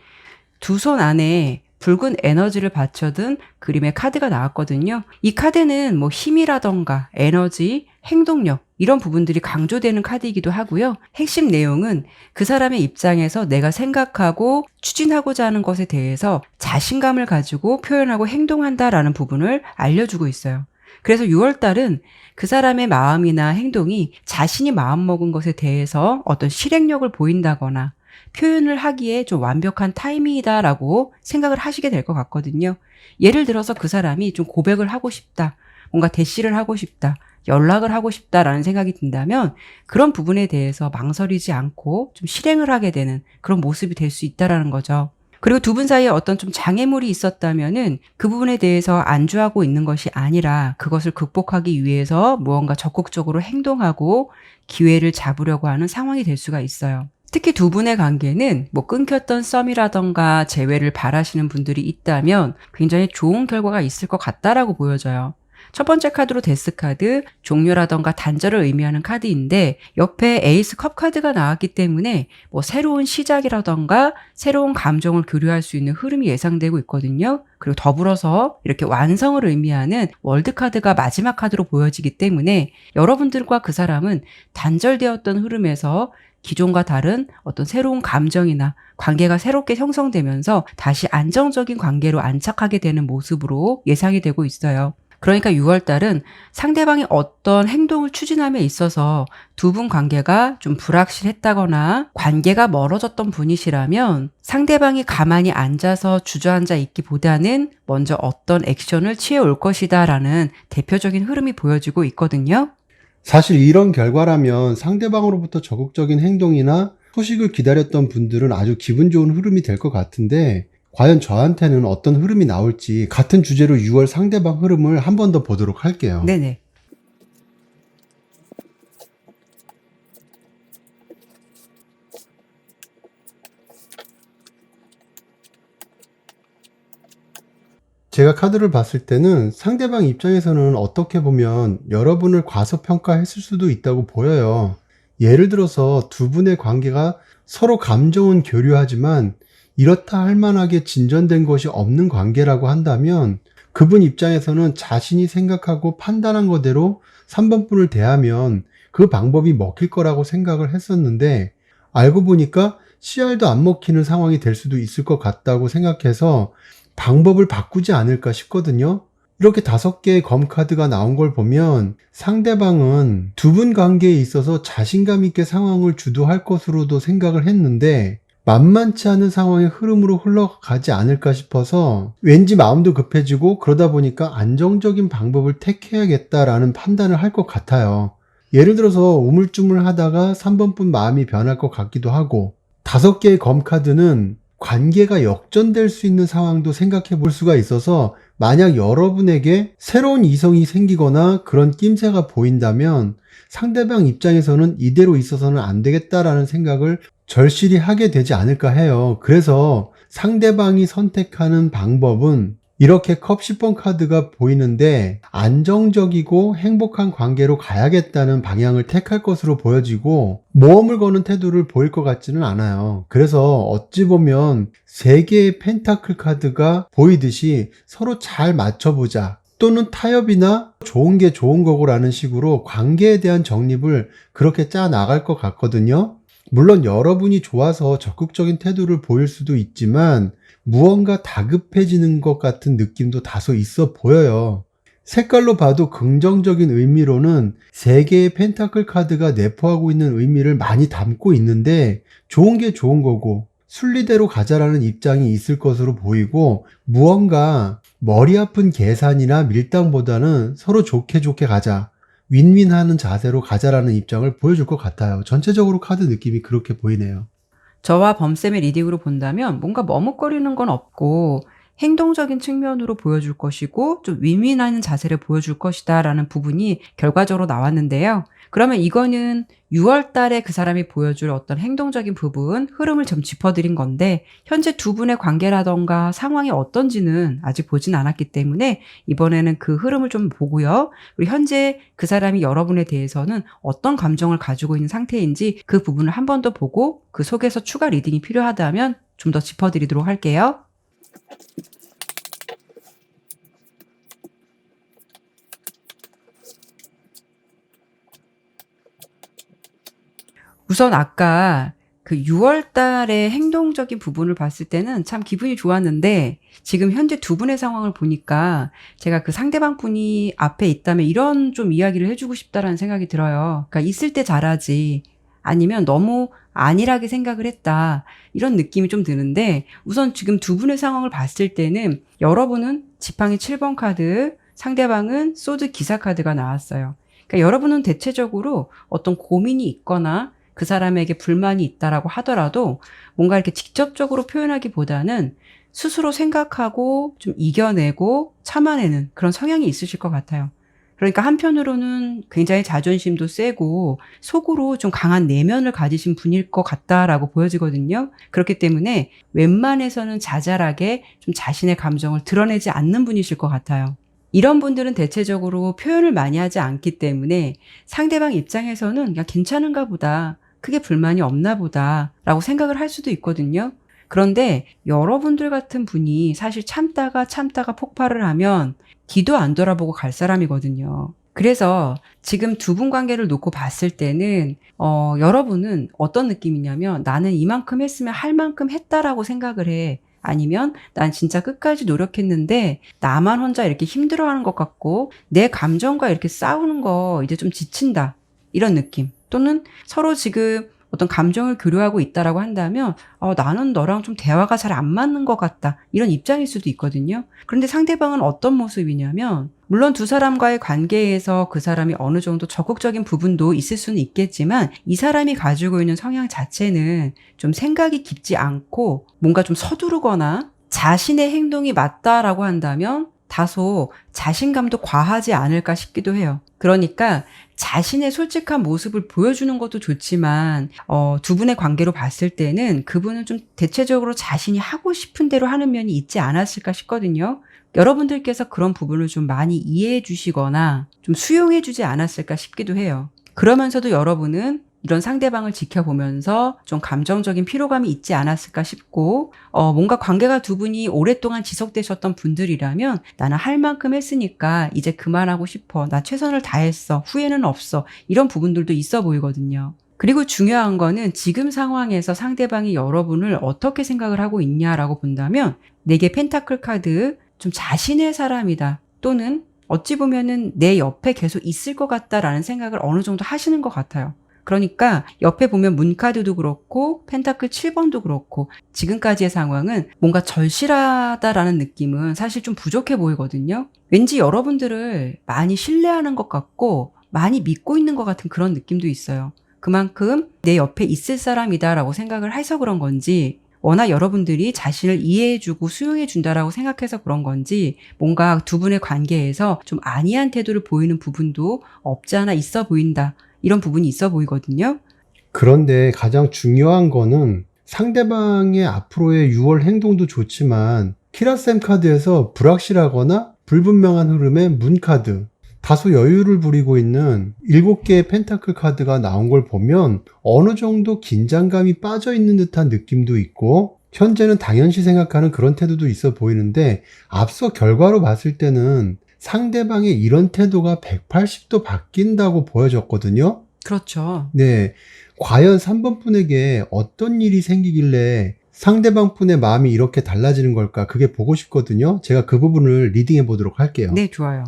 두 손 안에 붉은 에너지를 받쳐든 그림의 카드가 나왔거든요. 이 카드는 뭐 힘이라던가 에너지, 행동력 이런 부분들이 강조되는 카드이기도 하고요. 핵심 내용은 그 사람의 입장에서 내가 생각하고 추진하고자 하는 것에 대해서 자신감을 가지고 표현하고 행동한다라는 부분을 알려주고 있어요. 그래서 6월 달은 그 사람의 마음이나 행동이 자신이 마음먹은 것에 대해서 어떤 실행력을 보인다거나 표현을 하기에 좀 완벽한 타이밍이다라고 생각을 하시게 될 것 같거든요. 예를 들어서 그 사람이 좀 고백을 하고 싶다, 뭔가 대시를 하고 싶다, 연락을 하고 싶다라는 생각이 든다면 그런 부분에 대해서 망설이지 않고 좀 실행을 하게 되는 그런 모습이 될 수 있다라는 거죠. 그리고 두 분 사이에 어떤 좀 장애물이 있었다면은 그 부분에 대해서 안주하고 있는 것이 아니라 그것을 극복하기 위해서 무언가 적극적으로 행동하고 기회를 잡으려고 하는 상황이 될 수가 있어요. 특히 두 분의 관계는 뭐 끊겼던 썸이라던가 재회를 바라시는 분들이 있다면 굉장히 좋은 결과가 있을 것 같다라고 보여져요. 첫 번째 카드로 데스 카드, 종료라던가 단절을 의미하는 카드인데 옆에 에이스 컵 카드가 나왔기 때문에 뭐 새로운 시작이라던가 새로운 감정을 교류할 수 있는 흐름이 예상되고 있거든요. 그리고 더불어서 이렇게 완성을 의미하는 월드 카드가 마지막 카드로 보여지기 때문에 여러분들과 그 사람은 단절되었던 흐름에서 기존과 다른 어떤 새로운 감정이나 관계가 새롭게 형성되면서 다시 안정적인 관계로 안착하게 되는 모습으로 예상이 되고 있어요. 그러니까 6월 달은 상대방이 어떤 행동을 추진함에 있어서 두 분 관계가 좀 불확실했다거나 관계가 멀어졌던 분이시라면 상대방이 가만히 앉아서 주저앉아 있기보다는 먼저 어떤 액션을 취해 올 것이다라는 대표적인 흐름이 보여지고 있거든요. 사실 이런 결과라면 상대방으로부터 적극적인 행동이나 소식을 기다렸던 분들은 아주 기분 좋은 흐름이 될 것 같은데 과연 저한테는 어떤 흐름이 나올지 같은 주제로 6월 상대방 흐름을 한 번 더 보도록 할게요. 네네. 제가 카드를 봤을 때는 상대방 입장에서는 어떻게 보면 여러분을 과소평가했을 수도 있다고 보여요. 예를 들어서 두 분의 관계가 서로 감정은 교류하지만 이렇다 할 만하게 진전된 것이 없는 관계라고 한다면 그분 입장에서는 자신이 생각하고 판단한 거대로 3번 분을 대하면 그 방법이 먹힐 거라고 생각을 했었는데 알고 보니까 씨알도 안 먹히는 상황이 될 수도 있을 것 같다고 생각해서 방법을 바꾸지 않을까 싶거든요. 이렇게 5개의 검카드가 나온 걸 보면 상대방은 두 분 관계에 있어서 자신감 있게 상황을 주도할 것으로도 생각을 했는데 만만치 않은 상황의 흐름으로 흘러가지 않을까 싶어서 왠지 마음도 급해지고 그러다 보니까 안정적인 방법을 택해야겠다라는 판단을 할 것 같아요. 예를 들어서 우물쭈물 하다가 3번 분 마음이 변할 것 같기도 하고 5개의 검카드는 관계가 역전될 수 있는 상황도 생각해 볼 수가 있어서 만약 여러분에게 새로운 이성이 생기거나 그런 낌새가 보인다면 상대방 입장에서는 이대로 있어서는 안 되겠다라는 생각을 절실히 하게 되지 않을까 해요. 그래서 상대방이 선택하는 방법은 이렇게 컵 10번 카드가 보이는데 안정적이고 행복한 관계로 가야겠다는 방향을 택할 것으로 보여지고 모험을 거는 태도를 보일 것 같지는 않아요. 그래서 어찌 보면 3개의 펜타클 카드가 보이듯이 서로 잘 맞춰보자 또는 타협이나 좋은 게 좋은 거고라는 식으로 관계에 대한 정립을 그렇게 짜 나갈 것 같거든요. 물론 여러분이 좋아서 적극적인 태도를 보일 수도 있지만 무언가 다급해지는 것 같은 느낌도 다소 있어 보여요. 색깔로 봐도 긍정적인 의미로는 3개의 펜타클 카드가 내포하고 있는 의미를 많이 담고 있는데 좋은 게 좋은 거고 순리대로 가자라는 입장이 있을 것으로 보이고 무언가 머리 아픈 계산이나 밀당보다는 서로 좋게 가자. 윈윈하는 자세로 가자라는 입장을 보여줄 것 같아요. 전체적으로 카드 느낌이 그렇게 보이네요. 저와 범쌤의 리딩으로 본다면 뭔가 머뭇거리는 건 없고 행동적인 측면으로 보여줄 것이고 좀 윈윈하는 자세를 보여줄 것이다 라는 부분이 결과적으로 나왔는데요. 그러면 이거는 6월 달에 그 사람이 보여줄 어떤 행동적인 부분, 흐름을 좀 짚어드린 건데 현재 두 분의 관계라던가 상황이 어떤지는 아직 보진 않았기 때문에 이번에는 그 흐름을 좀 보고요. 그리고 현재 그 사람이 여러분에 대해서는 어떤 감정을 가지고 있는 상태인지 그 부분을 한 번 더 보고 그 속에서 추가 리딩이 필요하다면 좀 더 짚어드리도록 할게요. 우선 아까 그 6월 달에 행동적인 부분을 봤을 때는 참 기분이 좋았는데 지금 현재 두 분의 상황을 보니까 제가 그 상대방 분이 앞에 있다면 이런 좀 이야기를 해주고 싶다라는 생각이 들어요. 그러니까 있을 때 잘하지 아니면 너무 안일하게 생각을 했다 이런 느낌이 좀 드는데 우선 지금 두 분의 상황을 봤을 때는 여러분은 지팡이 7번 카드, 상대방은 소드 기사 카드가 나왔어요. 그러니까 여러분은 대체적으로 어떤 고민이 있거나 그 사람에게 불만이 있다라고 하더라도 뭔가 이렇게 직접적으로 표현하기보다는 스스로 생각하고 좀 이겨내고 참아내는 그런 성향이 있으실 것 같아요. 그러니까 한편으로는 굉장히 자존심도 세고 속으로 좀 강한 내면을 가지신 분일 것 같다라고 보여지거든요. 그렇기 때문에 웬만해서는 자잘하게 좀 자신의 감정을 드러내지 않는 분이실 것 같아요. 이런 분들은 대체적으로 표현을 많이 하지 않기 때문에 상대방 입장에서는 그냥 괜찮은가 보다, 크게 불만이 없나 보다 라고 생각을 할 수도 있거든요. 그런데 여러분들 같은 분이 사실 참다가 폭발을 하면 뒤도 안 돌아보고 갈 사람이거든요. 그래서 지금 두 분 관계를 놓고 봤을 때는 여러분은 어떤 느낌이냐면 나는 이만큼 했으면 할 만큼 했다라고 생각을 해. 아니면 난 진짜 끝까지 노력했는데 나만 혼자 이렇게 힘들어하는 것 같고 내 감정과 이렇게 싸우는 거 이제 좀 지친다. 이런 느낌. 또는 서로 지금 어떤 감정을 교류하고 있다라고 한다면 나는 너랑 좀 대화가 잘 안 맞는 것 같다. 이런 입장일 수도 있거든요. 그런데 상대방은 어떤 모습이냐면 물론 두 사람과의 관계에서 그 사람이 어느 정도 적극적인 부분도 있을 수는 있겠지만 이 사람이 가지고 있는 성향 자체는 좀 생각이 깊지 않고 뭔가 좀 서두르거나 자신의 행동이 맞다라고 한다면 다소 자신감도 과하지 않을까 싶기도 해요. 그러니까 자신의 솔직한 모습을 보여주는 것도 좋지만 두 분의 관계로 봤을 때는 그분은 좀 대체적으로 자신이 하고 싶은 대로 하는 면이 있지 않았을까 싶거든요. 여러분들께서 그런 부분을 좀 많이 이해해 주시거나 좀 수용해 주지 않았을까 싶기도 해요. 그러면서도 여러분은 이런 상대방을 지켜보면서 좀 감정적인 피로감이 있지 않았을까 싶고, 뭔가 관계가 두 분이 오랫동안 지속되셨던 분들이라면 나는 할 만큼 했으니까 이제 그만하고 싶어. 나 최선을 다했어. 후회는 없어. 이런 부분들도 있어 보이거든요. 그리고 중요한 거는 지금 상황에서 상대방이 여러분을 어떻게 생각을 하고 있냐라고 본다면 4개 펜타클 카드, 좀 자신의 사람이다. 또는 어찌 보면은 내 옆에 계속 있을 것 같다라는 생각을 어느 정도 하시는 것 같아요. 그러니까 옆에 보면 문카드도 그렇고 펜타클 7번도 그렇고 지금까지의 상황은 뭔가 절실하다라는 느낌은 사실 좀 부족해 보이거든요. 왠지 여러분들을 많이 신뢰하는 것 같고 많이 믿고 있는 것 같은 그런 느낌도 있어요. 그만큼 내 옆에 있을 사람이다라고 생각을 해서 그런 건지, 워낙 여러분들이 자신을 이해해주고 수용해준다라고 생각해서 그런 건지, 뭔가 두 분의 관계에서 좀 안이한 태도를 보이는 부분도 없지 않아 있어 보인다. 이런 부분이 있어 보이거든요. 그런데 가장 중요한 거는 상대방의 앞으로의 6월 행동도 좋지만 키라셈 카드에서 불확실하거나 불분명한 흐름의 문 카드, 다소 여유를 부리고 있는 7개의 펜타클 카드가 나온 걸 보면 어느 정도 긴장감이 빠져 있는 듯한 느낌도 있고, 현재는 당연시 생각하는 그런 태도도 있어 보이는데, 앞서 결과로 봤을 때는 상대방의 이런 태도가 180도 바뀐다고 보여졌거든요. 그렇죠. 네. 과연 3번 분에게 어떤 일이 생기길래 상대방 분의 마음이 이렇게 달라지는 걸까? 그게 보고 싶거든요. 제가 그 부분을 리딩해 보도록 할게요. 네, 좋아요.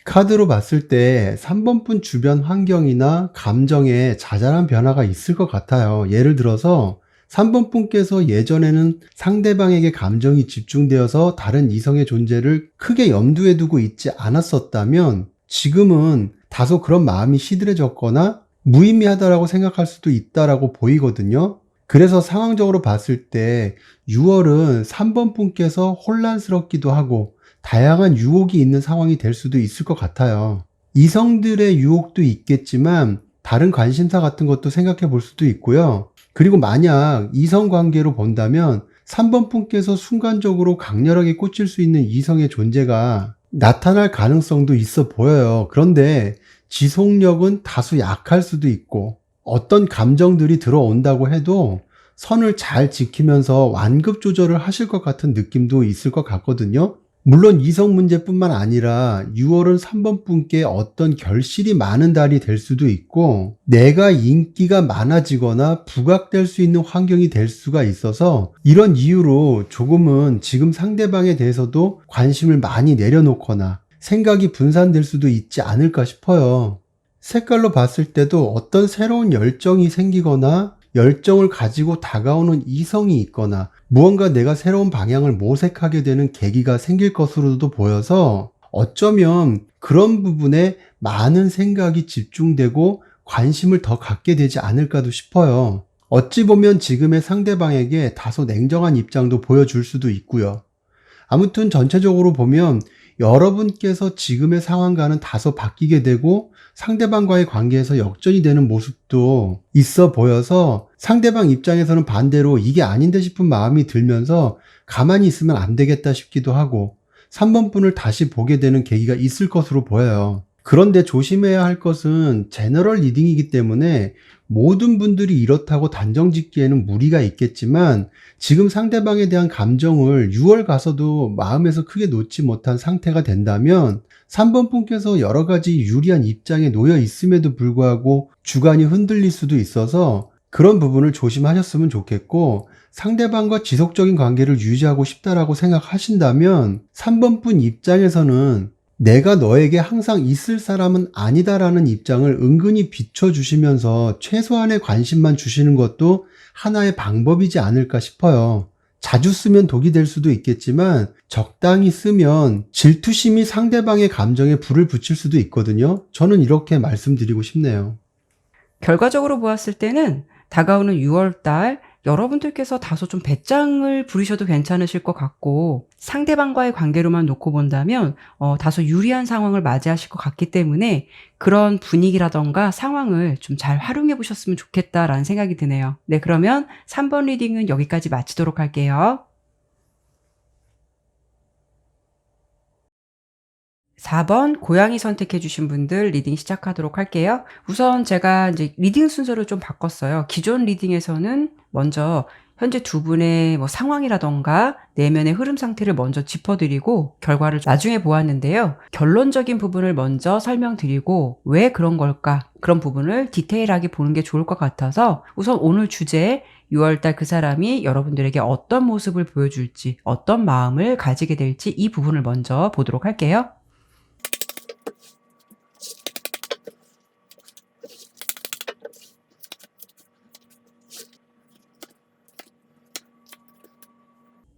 카드로 봤을 때 3번 분 주변 환경이나 감정에 자잘한 변화가 있을 것 같아요. 예를 들어서 3번 분께서 예전에는 상대방에게 감정이 집중되어서 다른 이성의 존재를 크게 염두에 두고 있지 않았었다면 지금은 다소 그런 마음이 시들해졌거나 무의미하다라고 생각할 수도 있다라고 보이거든요. 그래서 상황적으로 봤을 때 6월은 3번 분께서 혼란스럽기도 하고 다양한 유혹이 있는 상황이 될 수도 있을 것 같아요. 이성들의 유혹도 있겠지만 다른 관심사 같은 것도 생각해 볼 수도 있고요. 그리고 만약 이성 관계로 본다면 3번 분께서 순간적으로 강렬하게 꽂힐 수 있는 이성의 존재가 나타날 가능성도 있어 보여요. 그런데 지속력은 다소 약할 수도 있고, 어떤 감정들이 들어온다고 해도 선을 잘 지키면서 완급 조절을 하실 것 같은 느낌도 있을 것 같거든요. 물론 이성 문제뿐만 아니라 6월은 3번 분께 어떤 결실이 많은 달이 될 수도 있고, 내가 인기가 많아지거나 부각될 수 있는 환경이 될 수가 있어서 이런 이유로 조금은 지금 상대방에 대해서도 관심을 많이 내려놓거나 생각이 분산될 수도 있지 않을까 싶어요. 색깔로 봤을 때도 어떤 새로운 열정이 생기거나 열정을 가지고 다가오는 이성이 있거나 무언가 내가 새로운 방향을 모색하게 되는 계기가 생길 것으로도 보여서 어쩌면 그런 부분에 많은 생각이 집중되고 관심을 더 갖게 되지 않을까도 싶어요. 어찌 보면 지금의 상대방에게 다소 냉정한 입장도 보여줄 수도 있고요. 아무튼 전체적으로 보면 여러분께서 지금의 상황과는 다소 바뀌게 되고 상대방과의 관계에서 역전이 되는 모습도 있어 보여서 상대방 입장에서는 반대로 이게 아닌데 싶은 마음이 들면서 가만히 있으면 안 되겠다 싶기도 하고 3번 분을 다시 보게 되는 계기가 있을 것으로 보여요. 그런데 조심해야 할 것은 제너럴 리딩이기 때문에 모든 분들이 이렇다고 단정 짓기에는 무리가 있겠지만 지금 상대방에 대한 감정을 6월 가서도 마음에서 크게 놓지 못한 상태가 된다면 3번 분께서 여러 가지 유리한 입장에 놓여 있음에도 불구하고 주관이 흔들릴 수도 있어서 그런 부분을 조심하셨으면 좋겠고, 상대방과 지속적인 관계를 유지하고 싶다라고 생각하신다면 3번 분 입장에서는 내가 너에게 항상 있을 사람은 아니다라는 입장을 은근히 비춰주시면서 최소한의 관심만 주시는 것도 하나의 방법이지 않을까 싶어요. 자주 쓰면 독이 될 수도 있겠지만 적당히 쓰면 질투심이 상대방의 감정에 불을 붙일 수도 있거든요. 저는 이렇게 말씀드리고 싶네요. 결과적으로 보았을 때는 다가오는 6월달 여러분들께서 다소 좀 배짱을 부리셔도 괜찮으실 것 같고, 상대방과의 관계로만 놓고 본다면 다소 유리한 상황을 맞이하실 것 같기 때문에 그런 분위기라던가 상황을 좀 잘 활용해 보셨으면 좋겠다라는 생각이 드네요. 네, 그러면 3번 리딩은 여기까지 마치도록 할게요. 4번 고양이 선택해 주신 분들 리딩 시작하도록 할게요. 우선 제가 이제 리딩 순서를 좀 바꿨어요. 기존 리딩에서는 먼저 현재 두 분의 뭐 상황이라던가 내면의 흐름 상태를 먼저 짚어드리고 결과를 나중에 보았는데요. 결론적인 부분을 먼저 설명드리고 왜 그런 걸까? 그런 부분을 디테일하게 보는 게 좋을 것 같아서 우선 오늘 주제 6월달 그 사람이 여러분들에게 어떤 모습을 보여줄지, 어떤 마음을 가지게 될지 이 부분을 먼저 보도록 할게요.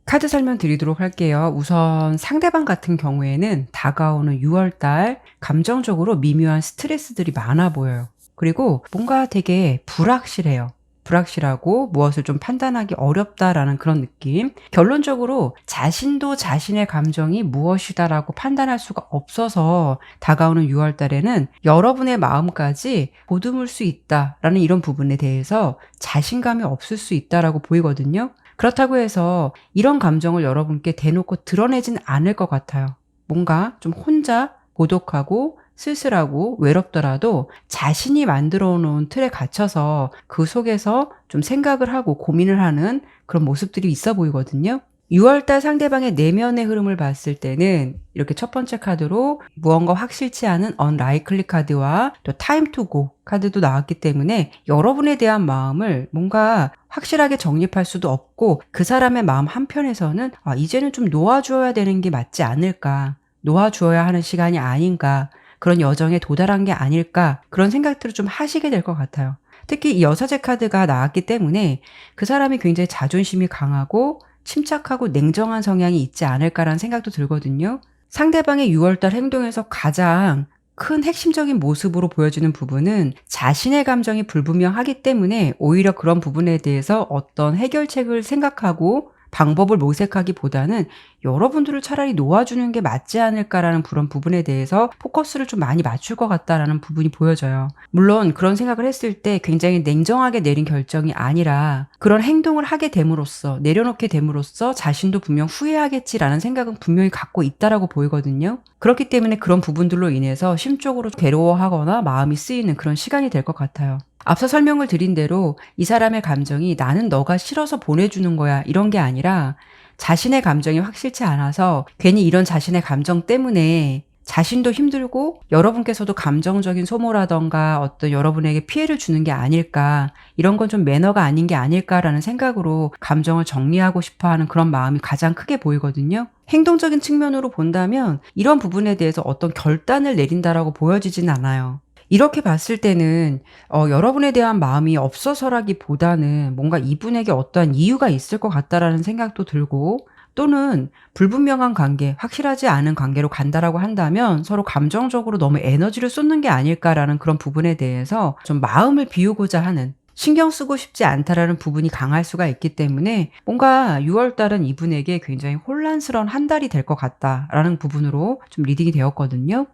카드 설명드리도록 할게요. 우선 상대방 같은 경우에는 다가오는 6월달 감정적으로 미묘한 스트레스들이 많아 보여요. 그리고 뭔가 되게 불확실해요. 불확실하고 무엇을 좀 판단하기 어렵다라는 그런 느낌. 결론적으로 자신도 자신의 감정이 무엇이다라고 판단할 수가 없어서 다가오는 6월달에는 여러분의 마음까지 보듬을 수 있다라는 이런 부분에 대해서 자신감이 없을 수 있다라고 보이거든요. 그렇다고 해서 이런 감정을 여러분께 대놓고 드러내진 않을 것 같아요. 뭔가 좀 혼자 고독하고 쓸쓸하고 외롭더라도 자신이 만들어 놓은 틀에 갇혀서 그 속에서 좀 생각을 하고 고민을 하는 그런 모습들이 있어 보이거든요. 6월달 상대방의 내면의 흐름을 봤을 때는 이렇게 첫 번째 카드로 무언가 확실치 않은 unlikely 카드와 또 time to go 카드도 나왔기 때문에 여러분에 대한 마음을 뭔가 확실하게 정립할 수도 없고 그 사람의 마음 한편에서는 이제는 좀 놓아주어야 되는 게 맞지 않을까, 놓아주어야 하는 시간이 아닌가, 그런 여정에 도달한 게 아닐까, 그런 생각들을 좀 하시게 될 것 같아요. 특히 이 여사제 카드가 나왔기 때문에 그 사람이 굉장히 자존심이 강하고 침착하고 냉정한 성향이 있지 않을까라는 생각도 들거든요. 상대방의 6월달 행동에서 가장 큰 핵심적인 모습으로 보여지는 부분은 자신의 감정이 불분명하기 때문에 오히려 그런 부분에 대해서 어떤 해결책을 생각하고 방법을 모색하기보다는 여러분들을 차라리 놓아주는 게 맞지 않을까라는 그런 부분에 대해서 포커스를 좀 많이 맞출 것 같다라는 부분이 보여져요. 물론 그런 생각을 했을 때 굉장히 냉정하게 내린 결정이 아니라 그런 행동을 하게 됨으로써, 내려놓게 됨으로써 자신도 분명 후회하겠지라는 생각은 분명히 갖고 있다라고 보이거든요. 그렇기 때문에 그런 부분들로 인해서 심적으로 괴로워하거나 마음이 쓰이는 그런 시간이 될 것 같아요. 앞서 설명을 드린 대로 이 사람의 감정이 나는 너가 싫어서 보내주는 거야 이런 게 아니라 자신의 감정이 확실치 않아서 괜히 이런 자신의 감정 때문에 자신도 힘들고 여러분께서도 감정적인 소모라던가 어떤 여러분에게 피해를 주는 게 아닐까, 이런 건 좀 매너가 아닌 게 아닐까라는 생각으로 감정을 정리하고 싶어하는 그런 마음이 가장 크게 보이거든요. 행동적인 측면으로 본다면 이런 부분에 대해서 어떤 결단을 내린다라고 보여지진 않아요. 이렇게 봤을 때는 여러분에 대한 마음이 없어서라기보다는 뭔가 이분에게 어떠한 이유가 있을 것 같다라는 생각도 들고, 또는 불분명한 관계, 확실하지 않은 관계로 간다라고 한다면 서로 감정적으로 너무 에너지를 쏟는 게 아닐까라는 그런 부분에 대해서 좀 마음을 비우고자 하는, 신경 쓰고 싶지 않다라는 부분이 강할 수가 있기 때문에 뭔가 6월달은 이분에게 굉장히 혼란스러운 한 달이 될 것 같다라는 부분으로 좀 리딩이 되었거든요.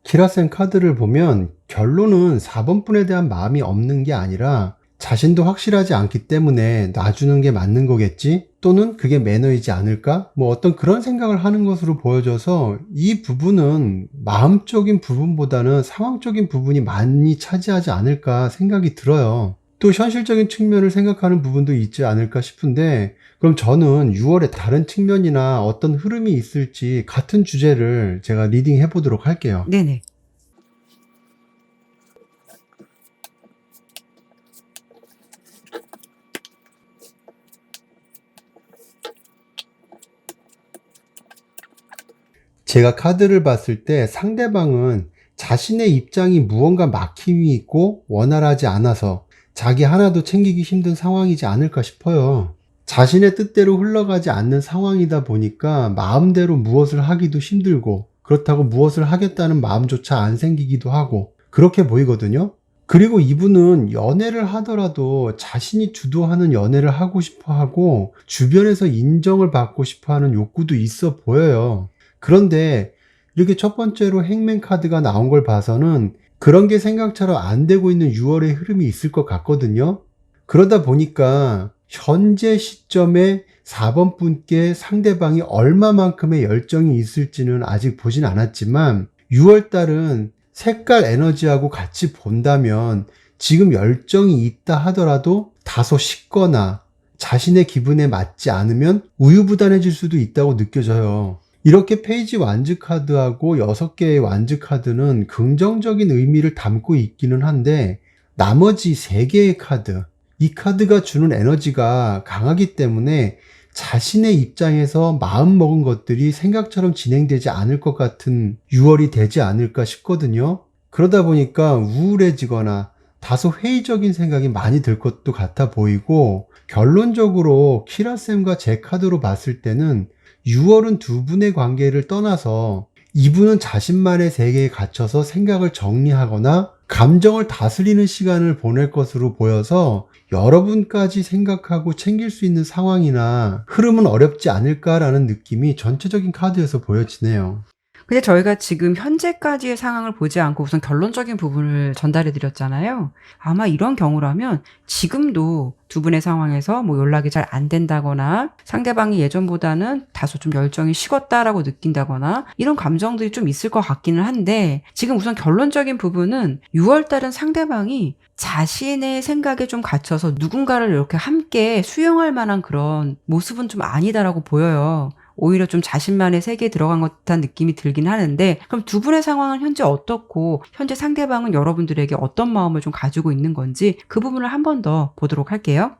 키라센 카드를 보면 결론은 4번 분에 대한 마음이 없는 게 아니라 자신도 확실하지 않기 때문에 놔주는 게 맞는 거겠지? 또는 그게 매너이지 않을까? 뭐 어떤 그런 생각을 하는 것으로 보여져서 이 부분은 마음적인 부분보다는 상황적인 부분이 많이 차지하지 않을까 생각이 들어요. 또 현실적인 측면을 생각하는 부분도 있지 않을까 싶은데, 그럼 저는 6월에 다른 측면이나 어떤 흐름이 있을지 같은 주제를 제가 리딩 해보도록 할게요. 네네. 제가 카드를 봤을 때 상대방은 자신의 입장이 무언가 막힘이 있고 원활하지 않아서 자기 하나도 챙기기 힘든 상황이지 않을까 싶어요. 자신의 뜻대로 흘러가지 않는 상황이다 보니까 마음대로 무엇을 하기도 힘들고 그렇다고 무엇을 하겠다는 마음조차 안 생기기도 하고 그렇게 보이거든요. 그리고 이분은 연애를 하더라도 자신이 주도하는 연애를 하고 싶어 하고 주변에서 인정을 받고 싶어 하는 욕구도 있어 보여요. 그런데 이렇게 첫 번째로 행맨 카드가 나온 걸 봐서는 그런 게 생각처럼 안 되고 있는 6월의 흐름이 있을 것 같거든요. 그러다 보니까 현재 시점에 4번 분께 상대방이 얼마만큼의 열정이 있을지는 아직 보진 않았지만 6월 달은 색깔 에너지하고 같이 본다면 지금 열정이 있다 하더라도 다소 식거나 자신의 기분에 맞지 않으면 우유부단해질 수도 있다고 느껴져요. 이렇게 페이지 완즈 카드하고 6개의 완즈 카드는 긍정적인 의미를 담고 있기는 한데 나머지 3개의 카드, 이 카드가 주는 에너지가 강하기 때문에 자신의 입장에서 마음먹은 것들이 생각처럼 진행되지 않을 것 같은 6월이 되지 않을까 싶거든요. 그러다 보니까 우울해지거나 다소 회의적인 생각이 많이 들 것도 같아 보이고 결론적으로 키라쌤과 제 카드로 봤을 때는 6월은 두 분의 관계를 떠나서 이분은 자신만의 세계에 갇혀서 생각을 정리하거나 감정을 다스리는 시간을 보낼 것으로 보여서 여러분까지 생각하고 챙길 수 있는 상황이나 흐름은 어렵지 않을까라는 느낌이 전체적인 카드에서 보여지네요. 근데 저희가 지금 현재까지의 상황을 보지 않고 우선 결론적인 부분을 전달해 드렸잖아요. 아마 이런 경우라면 지금도 두 분의 상황에서 뭐 연락이 잘 안 된다거나 상대방이 예전보다는 다소 좀 열정이 식었다라고 느낀다거나 이런 감정들이 좀 있을 것 같기는 한데 지금 우선 결론적인 부분은 6월 달은 상대방이 자신의 생각에 좀 갇혀서 누군가를 이렇게 함께 수용할 만한 그런 모습은 좀 아니다라고 보여요. 오히려 좀 자신만의 세계에 들어간 것 같은 느낌이 들긴 하는데 그럼 두 분의 상황은 현재 어떻고 현재 상대방은 여러분들에게 어떤 마음을 좀 가지고 있는 건지 그 부분을 한 번 더 보도록 할게요.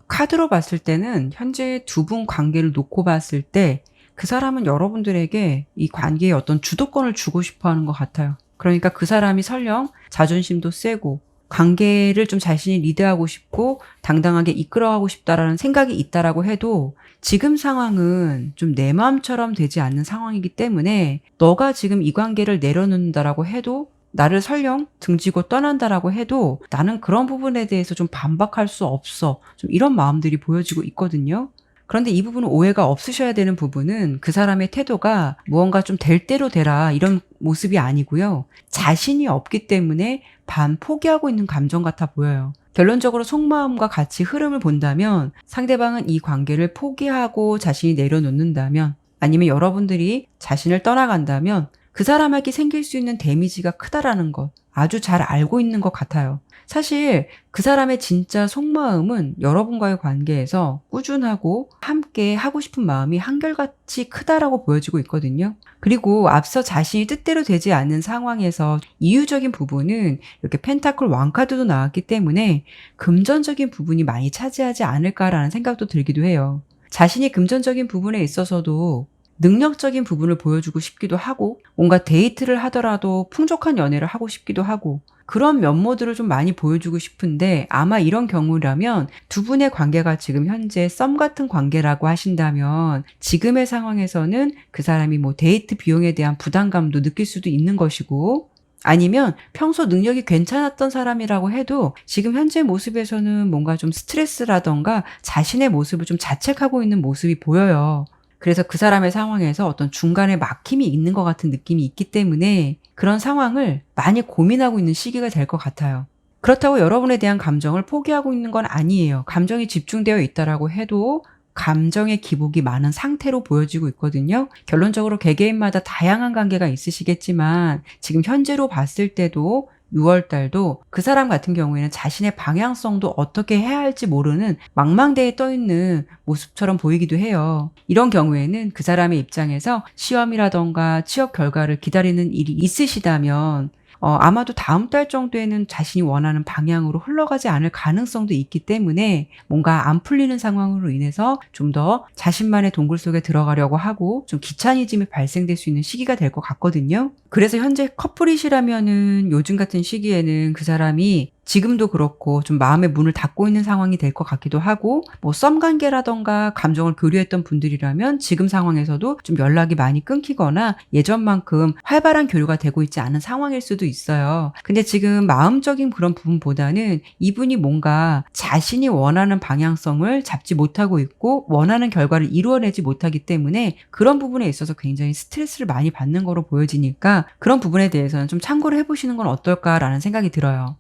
카드로 봤을 때는 현재 두 분 관계를 놓고 봤을 때 그 사람은 여러분들에게 이 관계에 어떤 주도권을 주고 싶어 하는 것 같아요. 그러니까 그 사람이 설령 자존심도 세고 관계를 좀 자신이 리드하고 싶고 당당하게 이끌어가고 싶다라는 생각이 있다라고 해도 지금 상황은 좀 내 마음처럼 되지 않는 상황이기 때문에 너가 지금 이 관계를 내려놓는다라고 해도 나를 설령 등지고 떠난다라고 해도 나는 그런 부분에 대해서 좀 반박할 수 없어. 좀 이런 마음들이 보여지고 있거든요. 그런데 이 부분은 오해가 없으셔야 되는 부분은 그 사람의 태도가 무언가 좀 될 대로 되라 이런 모습이 아니고요. 자신이 없기 때문에 반 포기하고 있는 감정 같아 보여요. 결론적으로 속마음과 같이 흐름을 본다면 상대방은 이 관계를 포기하고 자신이 내려놓는다면 아니면 여러분들이 자신을 떠나간다면 그 사람에게 생길 수 있는 데미지가 크다라는 것 아주 잘 알고 있는 것 같아요. 사실 그 사람의 진짜 속마음은 여러분과의 관계에서 꾸준하고 함께 하고 싶은 마음이 한결같이 크다라고 보여지고 있거든요. 그리고 앞서 자신이 뜻대로 되지 않는 상황에서 이유적인 부분은 이렇게 펜타클 왕카드도 나왔기 때문에 금전적인 부분이 많이 차지하지 않을까라는 생각도 들기도 해요. 자신이 금전적인 부분에 있어서도 능력적인 부분을 보여주고 싶기도 하고 뭔가 데이트를 하더라도 풍족한 연애를 하고 싶기도 하고 그런 면모들을 좀 많이 보여주고 싶은데 아마 이런 경우라면 두 분의 관계가 지금 현재 썸 같은 관계라고 하신다면 지금의 상황에서는 그 사람이 뭐 데이트 비용에 대한 부담감도 느낄 수도 있는 것이고 아니면 평소 능력이 괜찮았던 사람이라고 해도 지금 현재 모습에서는 뭔가 좀 스트레스라던가 자신의 모습을 좀 자책하고 있는 모습이 보여요. 그래서 그 사람의 상황에서 어떤 중간에 막힘이 있는 것 같은 느낌이 있기 때문에 그런 상황을 많이 고민하고 있는 시기가 될 것 같아요. 그렇다고 여러분에 대한 감정을 포기하고 있는 건 아니에요. 감정이 집중되어 있다라고 해도 감정의 기복이 많은 상태로 보여지고 있거든요. 결론적으로 개개인마다 다양한 관계가 있으시겠지만 지금 현재로 봤을 때도 6월 달도 그 사람 같은 경우에는 자신의 방향성도 어떻게 해야 할지 모르는 망망대해에 떠있는 모습처럼 보이기도 해요. 이런 경우에는 그 사람의 입장에서 시험이라던가 취업 결과를 기다리는 일이 있으시다면 아마도 다음 달 정도에는 자신이 원하는 방향으로 흘러가지 않을 가능성도 있기 때문에 뭔가 안 풀리는 상황으로 인해서 좀 더 자신만의 동굴 속에 들어가려고 하고 좀 귀차니즘이 발생될 수 있는 시기가 될 것 같거든요. 그래서 현재 커플이시라면은 요즘 같은 시기에는 그 사람이 지금도 그렇고 좀 마음의 문을 닫고 있는 상황이 될 것 같기도 하고, 뭐 썸 관계라던가 감정을 교류했던 분들이라면 지금 상황에서도 좀 연락이 많이 끊기거나 예전만큼 활발한 교류가 되고 있지 않은 상황일 수도 있어요. 근데 지금 마음적인 그런 부분보다는 이분이 뭔가 자신이 원하는 방향성을 잡지 못하고 있고 원하는 결과를 이루어내지 못하기 때문에 그런 부분에 있어서 굉장히 스트레스를 많이 받는 거로 보여지니까 그런 부분에 대해서는 좀 참고를 해보시는 건 어떨까라는 생각이 들어요.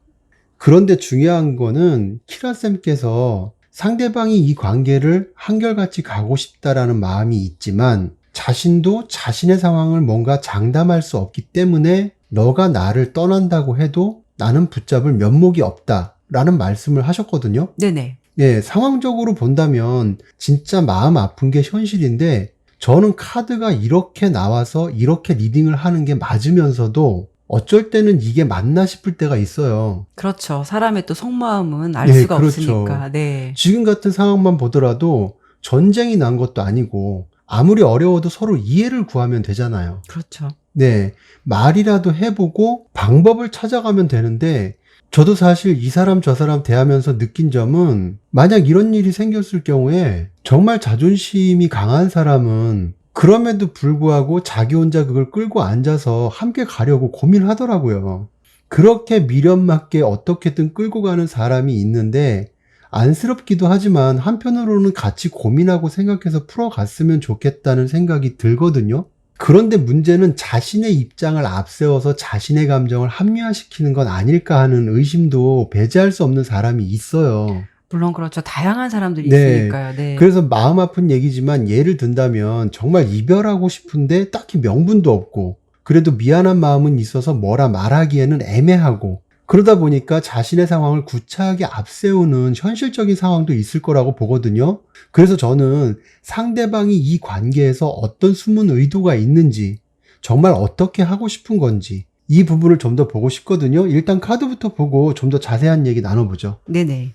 그런데 중요한 거는 키라쌤께서 상대방이 이 관계를 한결같이 가고 싶다라는 마음이 있지만 자신도 자신의 상황을 뭔가 장담할 수 없기 때문에 너가 나를 떠난다고 해도 나는 붙잡을 면목이 없다라는 말씀을 하셨거든요. 네네. 예, 상황적으로 본다면 진짜 마음 아픈 게 현실인데 저는 카드가 이렇게 나와서 이렇게 리딩을 하는 게 맞으면서도 어쩔 때는 이게 맞나 싶을 때가 있어요. 그렇죠. 사람의 또 속마음은 알 네, 수가 그렇죠. 없으니까. 네. 지금 같은 상황만 보더라도 전쟁이 난 것도 아니고 아무리 어려워도 서로 이해를 구하면 되잖아요. 그렇죠. 네, 말이라도 해보고 방법을 찾아가면 되는데 저도 사실 이 사람 저 사람 대하면서 느낀 점은 만약 이런 일이 생겼을 경우에 정말 자존심이 강한 사람은 그럼에도 불구하고 자기 혼자 그걸 끌고 앉아서 함께 가려고 고민하더라고요. 그렇게 미련맞게 어떻게든 끌고 가는 사람이 있는데 안쓰럽기도 하지만 한편으로는 같이 고민하고 생각해서 풀어갔으면 좋겠다는 생각이 들거든요. 그런데 문제는 자신의 입장을 앞세워서 자신의 감정을 합리화시키는 건 아닐까 하는 의심도 배제할 수 없는 사람이 있어요. 물론 그렇죠. 다양한 사람들이 네. 있으니까요. 네. 그래서 마음 아픈 얘기지만 예를 든다면 정말 이별하고 싶은데 딱히 명분도 없고 그래도 미안한 마음은 있어서 뭐라 말하기에는 애매하고 그러다 보니까 자신의 상황을 구차하게 앞세우는 현실적인 상황도 있을 거라고 보거든요. 그래서 저는 상대방이 이 관계에서 어떤 숨은 의도가 있는지, 정말 어떻게 하고 싶은 건지 이 부분을 좀 더 보고 싶거든요. 일단 카드부터 보고 좀 더 자세한 얘기 나눠보죠. 네네.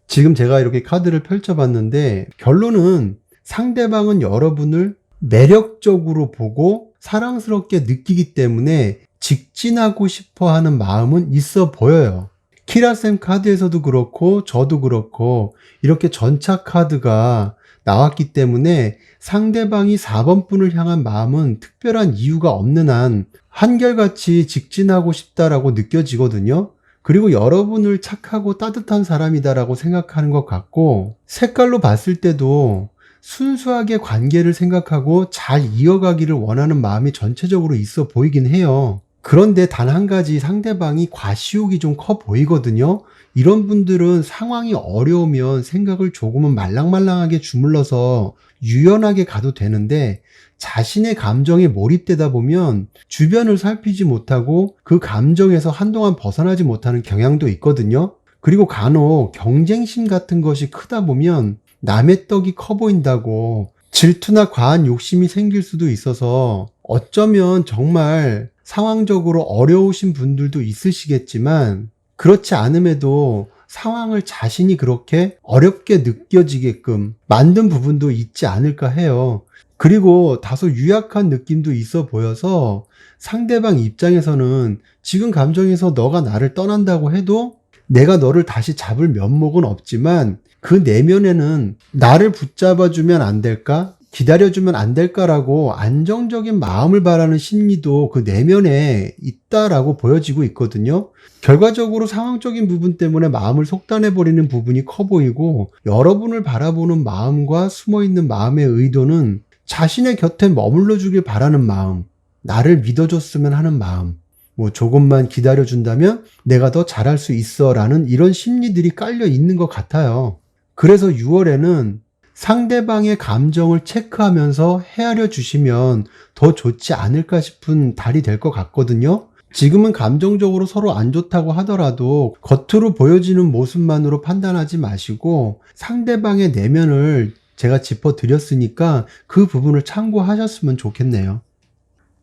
지금 제가 이렇게 카드를 펼쳐봤는데 결론은 상대방은 여러분을 매력적으로 보고 사랑스럽게 느끼기 때문에 직진하고 싶어 하는 마음은 있어 보여요. 키라쌤 카드에서도 그렇고 저도 그렇고 이렇게 전차 카드가 나왔기 때문에 상대방이 4번 분을 향한 마음은 특별한 이유가 없는 한 한결같이 직진하고 싶다라고 느껴지거든요. 그리고 여러분을 착하고 따뜻한 사람이다라고 생각하는 것 같고 색깔로 봤을 때도 순수하게 관계를 생각하고 잘 이어가기를 원하는 마음이 전체적으로 있어 보이긴 해요. 그런데 단 한 가지 상대방이 과시욕이 좀 커 보이거든요. 이런 분들은 상황이 어려우면 생각을 조금은 말랑말랑하게 주물러서 유연하게 가도 되는데 자신의 감정에 몰입되다 보면 주변을 살피지 못하고 그 감정에서 한동안 벗어나지 못하는 경향도 있거든요. 그리고 간혹 경쟁심 같은 것이 크다 보면 남의 떡이 커 보인다고 질투나 과한 욕심이 생길 수도 있어서 어쩌면 정말 상황적으로 어려우신 분들도 있으시겠지만 그렇지 않음에도 상황을 자신이 그렇게 어렵게 느껴지게끔 만든 부분도 있지 않을까 해요. 그리고 다소 유약한 느낌도 있어 보여서 상대방 입장에서는 지금 감정에서 너가 나를 떠난다고 해도 내가 너를 다시 잡을 면목은 없지만 그 내면에는 나를 붙잡아주면 안 될까? 기다려주면 안 될까라고 안정적인 마음을 바라는 심리도 그 내면에 있다라고 보여지고 있거든요. 결과적으로 상황적인 부분 때문에 마음을 속단해버리는 부분이 커 보이고 여러분을 바라보는 마음과 숨어있는 마음의 의도는 자신의 곁에 머물러 주길 바라는 마음, 나를 믿어줬으면 하는 마음, 뭐 조금만 기다려준다면 내가 더 잘할 수 있어 라는 이런 심리들이 깔려 있는 것 같아요. 그래서 6월에는 상대방의 감정을 체크하면서 헤아려 주시면 더 좋지 않을까 싶은 달이 될 것 같거든요. 지금은 감정적으로 서로 안 좋다고 하더라도 겉으로 보여지는 모습만으로 판단하지 마시고 상대방의 내면을 제가 짚어드렸으니까 그 부분을 참고하셨으면 좋겠네요.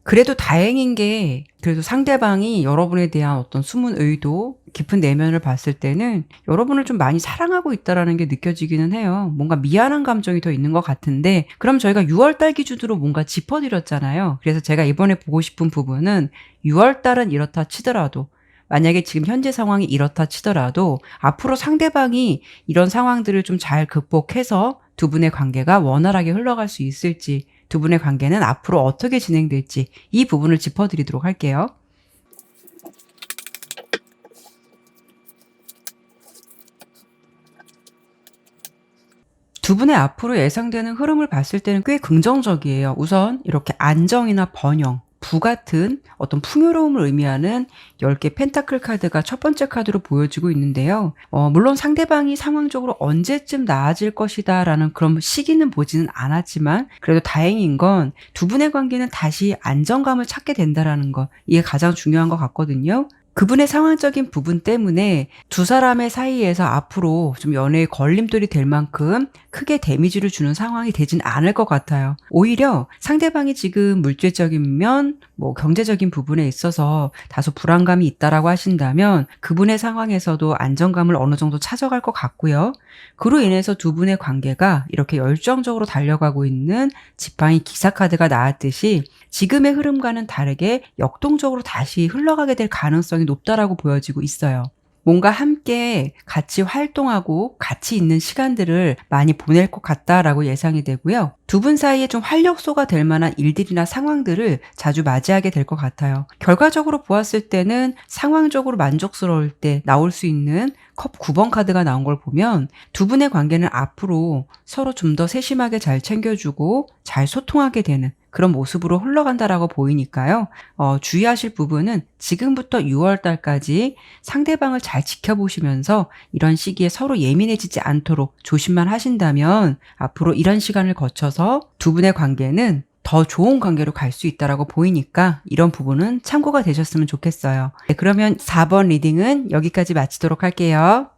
그래도 다행인 게 그래도 상대방이 여러분에 대한 어떤 숨은 의도, 깊은 내면을 봤을 때는 여러분을 좀 많이 사랑하고 있다라는 게 느껴지기는 해요. 뭔가 미안한 감정이 더 있는 것 같은데 그럼 저희가 6월 달 기준으로 뭔가 짚어드렸잖아요. 그래서 제가 이번에 보고 싶은 부분은 6월 달은 이렇다 치더라도 만약에 지금 현재 상황이 이렇다 치더라도 앞으로 상대방이 이런 상황들을 좀 잘 극복해서 두 분의 관계가 원활하게 흘러갈 수 있을지, 두 분의 관계는 앞으로 어떻게 진행될지 이 부분을 짚어드리도록 할게요. 두 분의 앞으로 예상되는 흐름을 봤을 때는 꽤 긍정적이에요. 우선 이렇게 안정이나 번영, 부 같은 어떤 풍요로움을 의미하는 10개 펜타클 카드가 첫 번째 카드로 보여지고 있는데요. 물론 상대방이 상황적으로 언제쯤 나아질 것이다 라는 그런 시기는 보지는 않았지만 그래도 다행인 건 두 분의 관계는 다시 안정감을 찾게 된다라는 것, 이게 가장 중요한 것 같거든요. 그분의 상황적인 부분 때문에 두 사람의 사이에서 앞으로 좀 연애에 걸림돌이 될 만큼 크게 데미지를 주는 상황이 되진 않을 것 같아요. 오히려 상대방이 지금 물질적인 면, 경제적인 부분에 있어서 다소 불안감이 있다라고 하신다면 그분의 상황에서도 안정감을 어느 정도 찾아갈 것 같고요. 그로 인해서 두 분의 관계가 이렇게 열정적으로 달려가고 있는 지팡이 기사 카드가 나왔듯이 지금의 흐름과는 다르게 역동적으로 다시 흘러가게 될 가능성이 높다라고 보여지고 있어요. 뭔가 함께 같이 활동하고 같이 있는 시간들을 많이 보낼 것 같다라고 예상이 되고요. 두 분 사이에 좀 활력소가 될 만한 일들이나 상황들을 자주 맞이하게 될 것 같아요. 결과적으로 보았을 때는 상황적으로 만족스러울 때 나올 수 있는 컵 9번 카드가 나온 걸 보면 두 분의 관계는 앞으로 서로 좀 더 세심하게 잘 챙겨주고 잘 소통하게 되는 그런 모습으로 흘러간다라고 보이니까요. 주의하실 부분은 지금부터 6월 달까지 상대방을 잘 지켜보시면서 이런 시기에 서로 예민해지지 않도록 조심만 하신다면 앞으로 이런 시간을 거쳐서 두 분의 관계는 더 좋은 관계로 갈 수 있다라고 보이니까 이런 부분은 참고가 되셨으면 좋겠어요. 네, 그러면 4번 리딩은 여기까지 마치도록 할게요.